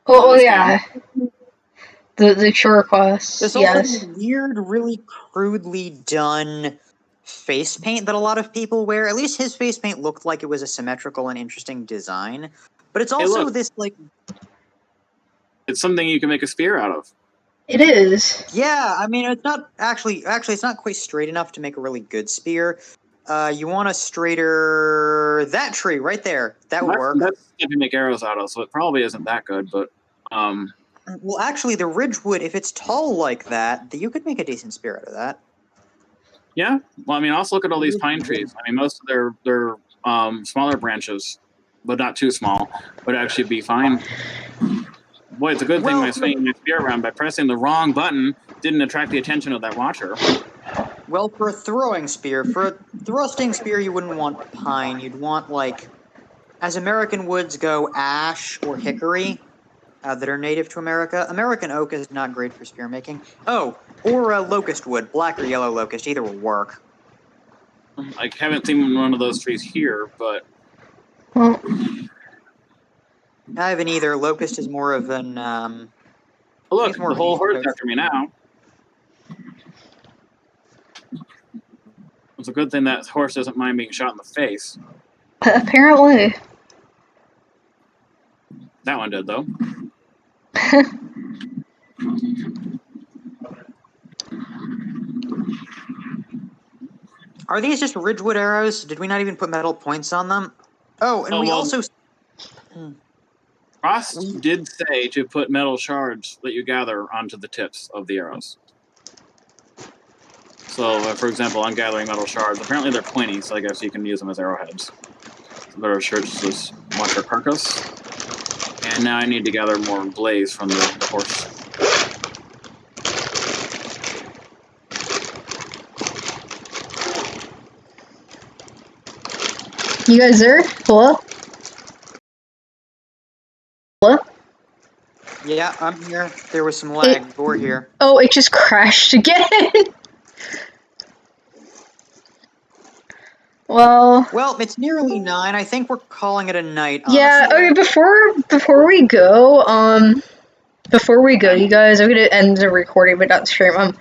Oh yeah. The chore quest.
There's also weird, really crudely done face paint that a lot of people wear. At least his face paint looked like it was a symmetrical and interesting design. But it's also this,
It's something you can make a spear out of.
It is.
Yeah, I mean, it's not actually, it's not quite straight enough to make a really good spear. You want a straighter... That tree right there. That would work.
That's if you make arrows out of, so it probably isn't that good, but...
Well, actually, the ridgewood, if it's tall like that, you could make a decent spear out of that.
Yeah? Well, I mean, also look at all these pine trees. I mean, most of their smaller branches, but not too small, would actually be fine. Boy, it's a good thing my swinging my spear around by pressing the wrong button didn't attract the attention of that watcher.
Well, for a throwing spear, for a thrusting spear, you wouldn't want pine. You'd want, as American woods go, ash or hickory that are native to America. American oak is not great for spear making. Oh, or locust wood, black or yellow locust, either will work.
I haven't seen one of those trees here, but...
Well,
I haven't either. Locust is more of an...
oh, look, the whole horde's after me now. It's a good thing that horse doesn't mind being shot in the face.
Apparently.
That one did, though.
Are these just ridgewood arrows? Did we not even put metal points on them? Oh, and we also...
Ross did say to put metal shards that you gather onto the tips of the arrows. So, for example, I'm gathering metal shards. Apparently they're pointy, so I guess you can use them as arrowheads. So better shards just watch our carcass. And now I need to gather more blaze from the horse.
You guys there? Hello? Hello?
Yeah, I'm here. There was some lag. We're here.
Oh, it just crashed again. Well,
it's nearly 9. I think we're calling it a night.
yeah.
Honestly.
Okay, before we go, you guys, I'm gonna end the recording, but not the stream.